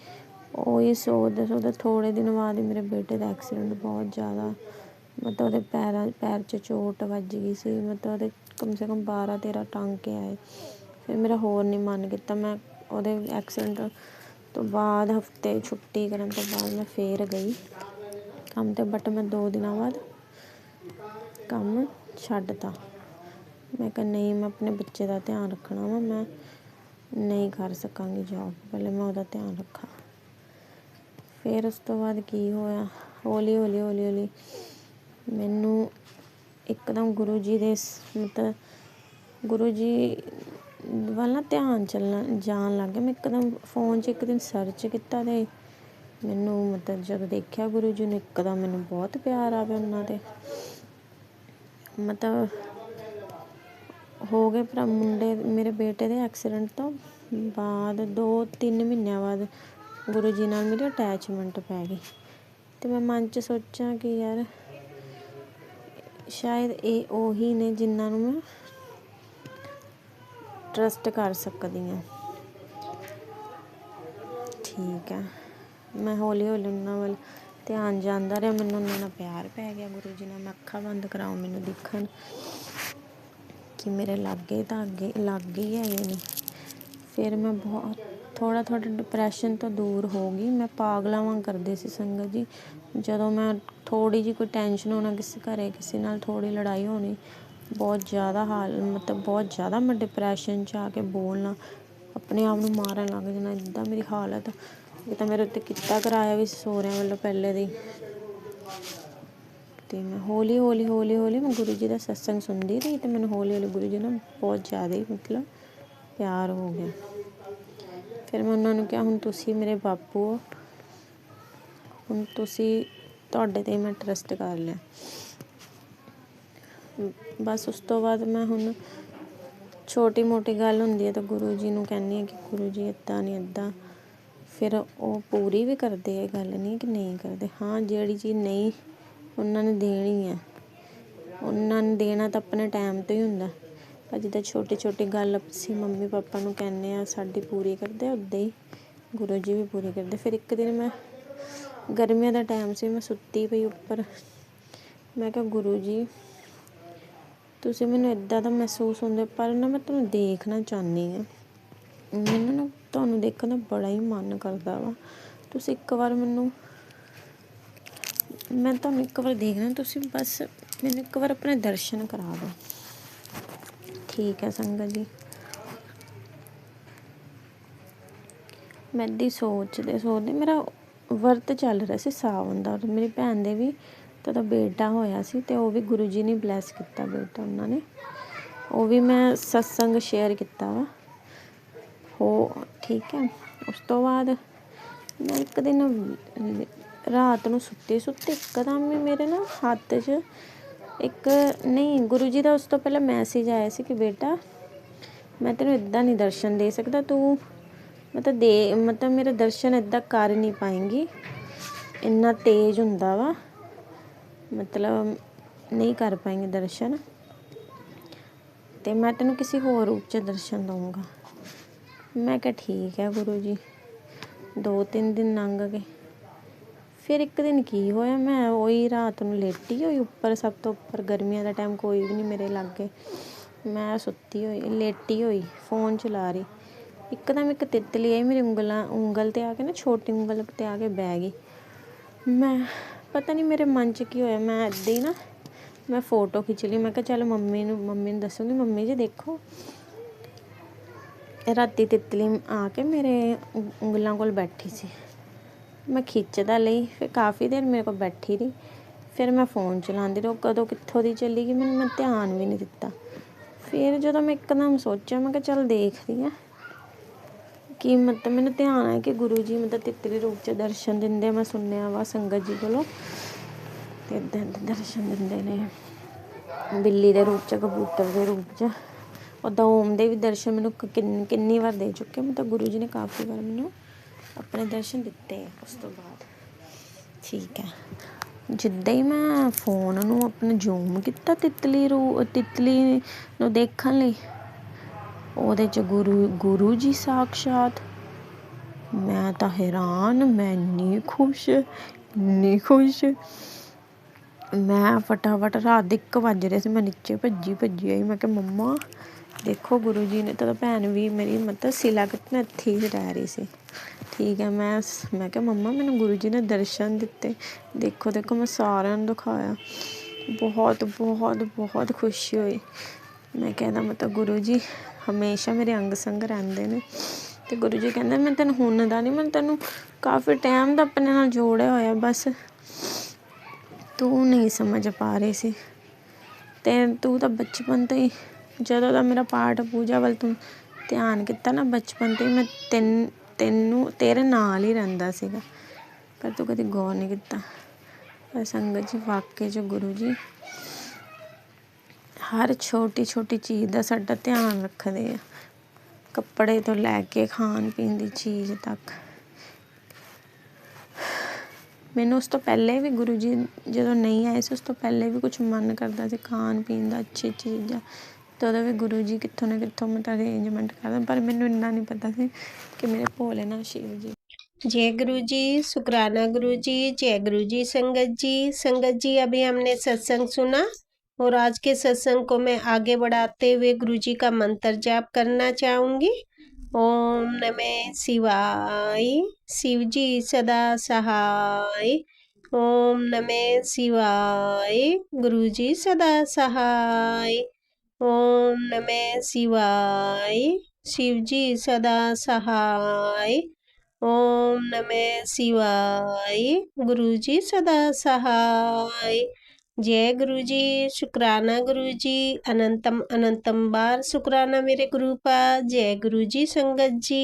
ਉਹੀ ਸੋਚਦੇ ਥੋੜ੍ਹੇ ਦਿਨ ਬਾਅਦ ਹੀ ਮੇਰੇ ਬੇਟੇ ਦਾ ਐਕਸੀਡੈਂਟ, ਬਹੁਤ ਜ਼ਿਆਦਾ ਮਤਲਬ ਉਹਦੇ ਪੈਰ 'ਚ ਚੋਟ ਵੱਜ ਗਈ ਸੀ, ਮਤਲਬ ਉਹਦੇ ਕਮ ਸੇ ਕਮ 12-13 ਟਾਂਕੇ ਆਏ। ਫਿਰ ਮੇਰਾ ਹੋਰ ਨਹੀਂ ਮਨ ਕੀਤਾ, ਮੈਂ ਉਹਦੇ ਐਕਸੀਡੈਂਟ ਤੋਂ ਬਾਅਦ ਹਫ਼ਤੇ ਛੁੱਟੀ ਕਰਨ ਤੋਂ ਬਾਅਦ ਮੈਂ ਫਿਰ ਗਈ ਕੰਮ 'ਤੇ। ਬਟ ਮੈਂ 2 ਦਿਨਾਂ ਬਾਅਦ ਕੰਮ ਛੱਡਤਾ। ਮੈਂ ਕਿਹਾ ਨਹੀਂ, ਮੈਂ ਆਪਣੇ ਬੱਚੇ ਦਾ ਧਿਆਨ ਰੱਖਣਾ ਵਾ, ਮੈਂ ਨਹੀਂ ਕਰ ਸਕਾਂਗੀ ਜੋਬ, ਪਹਿਲੇ ਮੈਂ ਉਹਦਾ ਧਿਆਨ ਰੱਖਾਂ। ਫਿਰ ਉਸ ਤੋਂ ਬਾਅਦ ਕੀ ਹੋਇਆ, ਹੌਲੀ ਹੌਲੀ ਮੈਨੂੰ ਇੱਕਦਮ ਗੁਰੂ ਜੀ ਦੇ ਮਤਲਬ ਗੁਰੂ ਜੀ ਵੱਲ ਨਾ ਧਿਆਨ ਜਾਣ ਲੱਗ ਗਿਆ। ਮੈਂ ਇੱਕਦਮ ਫ਼ੋਨ 'ਚ ਇੱਕ ਦਿਨ ਸਰਚ ਕੀਤਾ ਅਤੇ ਮੈਨੂੰ ਮਤਲਬ ਜਦੋਂ ਦੇਖਿਆ ਗੁਰੂ ਜੀ ਨੂੰ, ਇੱਕਦਮ ਮੈਨੂੰ ਬਹੁਤ ਪਿਆਰ ਆ ਗਿਆ ਉਹਨਾਂ 'ਤੇ। ਮਤਲਬ ਹੋ ਗਏ ਪਰ ਮੇਰੇ ਬੇਟੇ ਦੇ ਐਕਸੀਡੈਂਟ ਤੋਂ ਬਾਅਦ 2-3 ਮਹੀਨਿਆਂ ਬਾਅਦ ਗੁਰੂ ਜੀ ਨਾਲ ਮੇਰੀ ਅਟੈਚਮੈਂਟ ਪੈ ਗਈ। ਅਤੇ ਮੈਂ ਮਨ 'ਚ ਸੋਚਾਂ ਕਿ ਯਾਰ ਸ਼ਾਇਦ ਇਹ ਉਹੀ ਨੇ ਜਿਨ੍ਹਾਂ ਨੂੰ ਮੈਂ ਟਰੱਸਟ ਕਰ ਸਕਦੀ ਹਾਂ। ਠੀਕ ਹੈ, ਮੈਂ ਹੌਲੀ ਉਹਨਾਂ ਵੱਲ ਧਿਆਨ ਜਾਂਦਾ ਰਿਹਾ, ਮੈਨੂੰ ਉਹਨਾਂ ਨਾਲ ਪਿਆਰ ਪੈ ਗਿਆ ਗੁਰੂ ਜੀ ਨਾਲ। ਮੈਂ ਅੱਖਾਂ ਬੰਦ ਕਰਾਉ ਮੈਨੂੰ ਦਿਖਣ ਕਿ ਮੇਰੇ ਲਾਗੇ ਤਾਂ ਲਾਗੇ ਹੀ ਹੈਗੇ ਨੇ। ਫਿਰ ਮੈਂ ਥੋੜ੍ਹਾ ਡਿਪਰੈਸ਼ਨ ਤੋਂ ਦੂਰ ਹੋ ਗਈ। ਮੈਂ ਪਾਗਲਾਂ ਵਾਂਗ ਕਰਦੀ ਸੀ ਸੰਗਤ ਜੀ, ਜਦੋਂ ਮੈਂ ਥੋੜ੍ਹੀ ਜਿਹੀ ਕੋਈ ਟੈਨਸ਼ਨ ਹੋਣਾ, ਕਿਸੇ ਨਾਲ ਥੋੜ੍ਹੀ ਲੜਾਈ ਹੋਣੀ, ਬਹੁਤ ਜ਼ਿਆਦਾ ਬਹੁਤ ਜ਼ਿਆਦਾ ਮੈਂ ਡਿਪਰੈਸ਼ਨ 'ਚ ਆ ਕੇ ਬੋਲਣਾ, ਆਪਣੇ ਆਪ ਨੂੰ ਮਾਰਨ ਲੱਗ ਜਾਣਾ, ਇੱਦਾਂ ਮੇਰੀ ਹਾਲਤ। ਇਹ ਤਾਂ ਮੇਰੇ ਉੱਤੇ ਕੀਤਾ ਕਰਾਇਆ ਵੀ ਸਹੁਰਿਆਂ ਵੱਲੋਂ ਪਹਿਲੇ ਦੀ। ਅਤੇ ਮੈਂ ਹੌਲੀ ਮੈਂ ਗੁਰੂ ਜੀ ਦਾ ਸਤਸੰਗ ਸੁਣਦੀ ਰਹੀ ਅਤੇ ਮੈਨੂੰ ਹੌਲੀ ਗੁਰੂ ਜੀ ਨਾਲ ਬਹੁਤ ਜ਼ਿਆਦਾ ਹੀ ਮਤਲਬ ਪਿਆਰ ਹੋ ਗਿਆ। ਫਿਰ ਮੈਂ ਉਹਨਾਂ ਨੂੰ ਕਿਹਾ ਹੁਣ ਤੁਸੀਂ ਮੇਰੇ ਬਾਪੂ ਹੋ, ਹੁਣ ਤੁਹਾਡੇ 'ਤੇ ਮੈਂ ਟਰੱਸਟ ਕਰ ਲਿਆ। ਬਸ ਉਸ ਤੋਂ ਬਾਅਦ ਮੈਂ ਹੁਣ ਛੋਟੀ ਮੋਟੀ ਗੱਲ ਹੁੰਦੀ ਹੈ ਤਾਂ ਗੁਰੂ ਜੀ ਨੂੰ ਕਹਿੰਦੀ ਹਾਂ ਕਿ ਗੁਰੂ ਜੀ ਇੱਦਾਂ ਨਹੀਂ ਇੱਦਾਂ। ਫਿਰ ਉਹ ਪੂਰੀ ਵੀ ਕਰਦੇ, ਇਹ ਗੱਲ ਨਹੀਂ ਕਿ ਨਹੀਂ ਕਰਦੇ। ਹਾਂ, ਜਿਹੜੀ ਚੀਜ਼ ਨਹੀਂ ਉਹਨਾਂ ਨੇ ਦੇਣੀ ਹੈ, ਉਹਨਾਂ ਨੇ ਦੇਣਾ ਤਾਂ ਆਪਣੇ ਟਾਈਮ 'ਤੇ ਹੀ ਹੁੰਦਾ। ਪਰ ਜਿੱਦਾਂ ਛੋਟੀ ਗੱਲ ਅਸੀਂ ਮੰਮੀ ਪਾਪਾ ਨੂੰ ਕਹਿੰਦੇ ਹਾਂ ਸਾਡੀ ਪੂਰੀ ਕਰਦੇ, ਉੱਦਾਂ ਹੀ ਗੁਰੂ ਜੀ ਵੀ ਪੂਰੀ ਕਰਦੇ। ਫਿਰ ਇੱਕ ਦਿਨ ਗਰਮੀਆਂ ਦਾ ਟਾਈਮ ਸੀ, ਮੈਂ ਸੁੱਤੀ ਪਈ ਉੱਪਰ, ਮੈਂ ਕਿਹਾ ਗੁਰੂ ਜੀ ਤੁਸੀਂ ਮੈਨੂੰ ਇੱਦਾਂ ਦਾ ਮਹਿਸੂਸ ਹੁੰਦਾ, ਪਰ ਨਾ ਮੈਂ ਤੁਹਾਨੂੰ ਦੇਖਣਾ ਚਾਹੁੰਦੀ ਹਾਂ, ਮੈਨੂੰ ਨਾ ਤੁਹਾਨੂੰ ਦੇਖਣ ਦਾ ਬੜਾ ਹੀ ਮਨ ਕਰਦਾ ਵਾ। ਤੁਸੀਂ ਮੈਂ ਤੁਹਾਨੂੰ ਇੱਕ ਵਾਰ ਦੇਖਣਾ, ਤੁਸੀਂ ਬਸ ਮੈਨੂੰ ਇੱਕ ਵਾਰ ਆਪਣੇ ਦਰਸ਼ਨ ਕਰਾ ਦਿਓ। ਠੀਕ ਹੈ ਸੰਗਤ ਜੀ। ਮੈਂ ਇੱਦਾਂ ਸੋਚਦੇ ਮੇਰਾ ਵਰਤ ਚੱਲ ਰਿਹਾ ਸੀ ਸਾਵਨ ਦਾ, ਮੇਰੀ ਭੈਣ ਦੇ ਵੀ ਤਾਂ ਉਹਦਾ ਬੇਟਾ ਹੋਇਆ ਸੀ ਅਤੇ ਉਹ ਵੀ ਗੁਰੂ ਜੀ ਨੇ ਬਲੈਸ ਕੀਤਾ ਬੇਟਾ ਉਹਨਾਂ ਨੇ, ਉਹ ਵੀ ਮੈਂ ਸਤਸੰਗ ਸ਼ੇਅਰ ਕੀਤਾ ਵਾ ਠੀਕ ਹੈ। ਉਸ ਤੋਂ ਬਾਅਦ ਮੈਂ ਇੱਕ ਦਿਨ ਰਾਤ ਨੂੰ ਸੁੱਤੀ ਇੱਕਦਮ ਹੀ ਮੇਰੇ ਨਾ ਹੱਥ 'ਚ ਗੁਰੂ ਜੀ ਦਾ ਉਸ ਤੋਂ ਪਹਿਲਾਂ ਮੈਸੇਜ ਆਇਆ ਸੀ ਕਿ ਬੇਟਾ ਮੈਂ ਤੈਨੂੰ ਇੱਦਾਂ ਨਹੀਂ ਦਰਸ਼ਨ ਦੇ ਸਕਦਾ, ਤੂੰ ਮਤਲਬ ਮੇਰੇ ਦਰਸ਼ਨ ਇੱਦਾਂ ਕਰ ਨਹੀਂ ਪਾਏਂਗੀ, ਇੰਨਾ ਤੇਜ਼ ਹੁੰਦਾ ਵਾ, ਮਤਲਬ ਨਹੀਂ ਕਰ ਪਾਏਂਗੇ ਦਰਸ਼ਨ, ਅਤੇ ਮੈਂ ਤੈਨੂੰ ਕਿਸੇ ਹੋਰ ਰੂਪ 'ਚ ਦਰਸ਼ਨ ਦਊਂਗਾ। ਮੈਂ ਕਿਹਾ ਠੀਕ ਹੈ ਗੁਰੂ ਜੀ। 2-3 ਦਿਨ ਲੰਘ ਗਏ, ਫਿਰ ਇੱਕ ਦਿਨ ਕੀ ਹੋਇਆ, ਮੈਂ ਉਹੀ ਰਾਤ ਨੂੰ ਲੇਟੀ ਹੋਈ ਉੱਪਰ, ਸਭ ਤੋਂ ਉੱਪਰ, ਗਰਮੀਆਂ ਦਾ ਟਾਈਮ ਕੋਈ ਵੀ ਨਹੀਂ ਮੇਰੇ ਲਾਗੇ, ਮੈਂ ਸੁੱਤੀ ਹੋਈ ਲੇਟੀ ਹੋਈ ਫ਼ੋਨ ਚਲਾ ਰਹੀ, ਇੱਕਦਮ ਇੱਕ ਤਿੱਤਲੀ ਆਈ ਮੇਰੀ ਉਂਗਲ ਤੇ ਆ ਕੇ ਨਾ, ਛੋਟੀ ਉਂਗਲ ਤੇ ਆ ਕੇ ਬਹਿ ਗਈ। ਮੈਂ ਪਤਾ ਨਹੀਂ ਮੇਰੇ ਮਨ 'ਚ ਕੀ ਹੋਇਆ, ਮੈਂ ਇੱਦਾਂ ਹੀ ਨਾ ਮੈਂ ਫ਼ੋਟੋ ਖਿੱਚ ਲਈ। ਮੈਂ ਕਿਹਾ ਚੱਲ ਮੰਮੀ ਨੂੰ ਦੱਸੂੰਗੀ, ਮੰਮੀ ਜੀ ਦੇਖੋ ਰਾਤੀ ਤਿੱਤਲੀ ਆ ਕੇ ਮੇਰੇ ਉਂਗਲਾਂ ਕੋਲ ਬੈਠੀ ਸੀ। ਮੈਂ ਖਿੱਚਦਾ ਲਈ, ਫਿਰ ਕਾਫੀ ਦੇਰ ਮੇਰੇ ਕੋਲ ਬੈਠੀ ਰਹੀ, ਫਿਰ ਮੈਂ ਫ਼ੋਨ ਚਲਾਉਂਦੀ ਰਹੀ, ਕਦੋਂ ਕਿੱਥੋਂ ਦੀ ਚਲੀ ਗਈ ਮੈਂ ਧਿਆਨ ਵੀ ਨਹੀਂ ਦਿੱਤਾ। ਫਿਰ ਜਦੋਂ ਮੈਂ ਇੱਕਦਮ ਸੋਚਿਆ, ਮੈਂ ਕਿਹਾ ਚੱਲ ਦੇਖਦੀ ਹਾਂ ਕਿ ਮਤਲਬ ਮੈਨੂੰ ਧਿਆਨ ਆਇਆ ਕਿ ਗੁਰੂ ਜੀ ਮਤਲਬ ਤਿੱਤਲੀ ਰੂਪ 'ਚ ਦਰਸ਼ਨ ਦਿੰਦੇ, ਮੈਂ ਸੁਣਿਆ ਵਾ ਸੰਗਤ ਜੀ ਕੋਲੋਂ, ਅਤੇ ਇੱਦਾਂ ਦਰਸ਼ਨ ਦਿੰਦੇ ਨੇ ਬਿੱਲੀ ਦੇ ਰੂਪ 'ਚ, ਕਬੂਤਰ ਦੇ ਰੂਪ 'ਚ, ਉੱਦਾਂ ਓਮ ਦੇ ਵੀ ਦਰਸ਼ਨ ਮੈਨੂੰ ਕਿੰਨੀ ਵਾਰ ਦੇ ਚੁੱਕੇ, ਮਤਲਬ ਗੁਰੂ ਜੀ ਨੇ ਕਾਫੀ ਵਾਰ ਮੈਨੂੰ ਆਪਣੇ ਦਰਸ਼ਨ ਦਿੱਤੇ। ਉਸ ਤੋਂ ਬਾਅਦ ਠੀਕ ਹੈ, ਜਿੱਦਾਂ ਹੀ ਮੈਂ ਫ਼ੋਨ ਨੂੰ ਆਪਣਾ ਜ਼ੂਮ ਕੀਤਾ ਤਿੱਤਲੀ ਨੂੰ ਦੇਖਣ ਲਈ, ਉਹਦੇ 'ਚ ਗੁਰੂ ਜੀ ਸਾਕਸ਼ਾਤ। ਮੈਂ ਤਾਂ ਹੈਰਾਨ, ਮੈਂ ਇੰਨੀ ਖੁਸ਼, ਮੈਂ ਫਟਾਫਟ, ਰਾਤ ਦੇ 1 ਵੱਜ ਰਹੇ ਸੀ, ਮੈਂ ਨੀਚੇ ਭੱਜੀ ਆਈ। ਮੈਂ ਕਿਹਾ ਮੰਮਾ ਦੇਖੋ ਗੁਰੂ ਜੀ ਨੇ, ਤਾਂ ਭੈਣ ਵੀ ਮੇਰੀ ਮਤਲਬ ਸਿਲਾਕਤ ਨਾਲ ਇੱਥੇ ਹੀ ਰਹਿ ਰਹੀ ਸੀ, ਠੀਕ ਹੈ। ਮੈਂ ਕਿਹਾ ਮੰਮਾ ਮੈਨੂੰ ਗੁਰੂ ਜੀ ਨੇ ਦਰਸ਼ਨ ਦਿੱਤੇ, ਦੇਖੋ ਮੈਂ ਸਾਰਿਆਂ ਨੂੰ ਦਿਖਾਇਆ, ਬਹੁਤ ਖੁਸ਼ੀ ਹੋਈ। ਮੈਂ ਕਹਿੰਦਾ ਮਤਲਬ ਗੁਰੂ ਜੀ ਹਮੇਸ਼ਾ ਮੇਰੇ ਅੰਗ ਸੰਗ ਰਹਿੰਦੇ ਨੇ, ਅਤੇ ਗੁਰੂ ਜੀ ਕਹਿੰਦੇ ਮੈਂ ਤੈਨੂੰ ਹੁਣ ਦਾ ਨਹੀਂ, ਮੈਂ ਤੈਨੂੰ ਕਾਫੀ ਟਾਈਮ ਦਾ ਆਪਣੇ ਨਾਲ ਜੋੜਿਆ ਹੋਇਆ, ਬਸ ਤੂੰ ਨਹੀਂ ਸਮਝ ਪਾ ਰਹੀ ਸੀ, ਅਤੇ ਤੂੰ ਤਾਂ ਬਚਪਨ ਤੋਂ ਹੀ, ਜਦੋਂ ਦਾ ਮੇਰਾ ਪਾਠ ਪੂਜਾ ਵੱਲ ਤੂੰ ਧਿਆਨ ਕੀਤਾ ਨਾ, ਬਚਪਨ ਤੋਂ ਹੀ ਮੈਂ ਤੇਰੇ ਨਾਲ ਹੀ ਰਹਿੰਦਾ ਸੀਗਾ, ਪਰ ਤੂੰ ਕਦੇ ਗੌਰ ਨਹੀਂ ਕੀਤਾ। ਪਰ ਸੰਗਤ ਜੀ ਵਾਕਈ 'ਚ ਗੁਰੂ ਜੀ ਹਰ ਛੋਟੀ ਚੀਜ਼ ਦਾ ਸਾਡਾ ਧਿਆਨ ਰੱਖਦੇ ਆ, ਕੱਪੜੇ ਤੋਂ ਲੈ ਕੇ ਖਾਣ ਪੀਣ ਦੀ ਚੀਜ਼ ਤੱਕ। ਮੈਨੂੰ ਉਸ ਤੋਂ ਪਹਿਲੇ ਵੀ ਗੁਰੂ ਜੀ ਜਦੋਂ ਨਹੀਂ ਆਏ ਸੀ, ਉਸ ਤੋਂ ਪਹਿਲੇ ਵੀ ਕੁਛ ਮਨ ਕਰਦਾ ਸੀ ਖਾਣ ਪੀਣ ਦਾ, ਅੱਛੀ ਚੀਜ਼ਾਂ, ਤਾਂ ਉਦੋਂ ਵੀ ਗੁਰੂ ਜੀ ਕਿੱਥੋਂ ਨਾ ਕਿੱਥੋਂ ਮਤਲਬ ਅਰੇਂਜਮੈਂਟ ਕਰਦਾ, ਪਰ ਮੈਨੂੰ ਇੰਨਾ ਨਹੀਂ ਪਤਾ ਸੀ ਕਿ ਮੇਰੇ ਭੋਲੇਨਾਥ शिव जी। जय गुरु जी, शुक्राना गुरु जी, जय गुरु जी। संगत जी अभी हमने सत्संग सुना, और आज के सत्संग को मैं आगे बढ़ाते हुए गुरु जी का मंत्र जाप करना चाहूँगी। ओम नमः शिवाय, शिव जी सदा सहाय। ओम नमः शिवाय, गुरु जी सदा सहाय। ओम नमः शिवाय, शिव जी सदा सहाय। ओम नमः शिवाय, गुरु जी सदा सहाय। जय गुरु जी, शुक्राना गुरु जी, अनंतम बार शुक्राना मेरे गुरु का। जय गुरु जी संगत जी।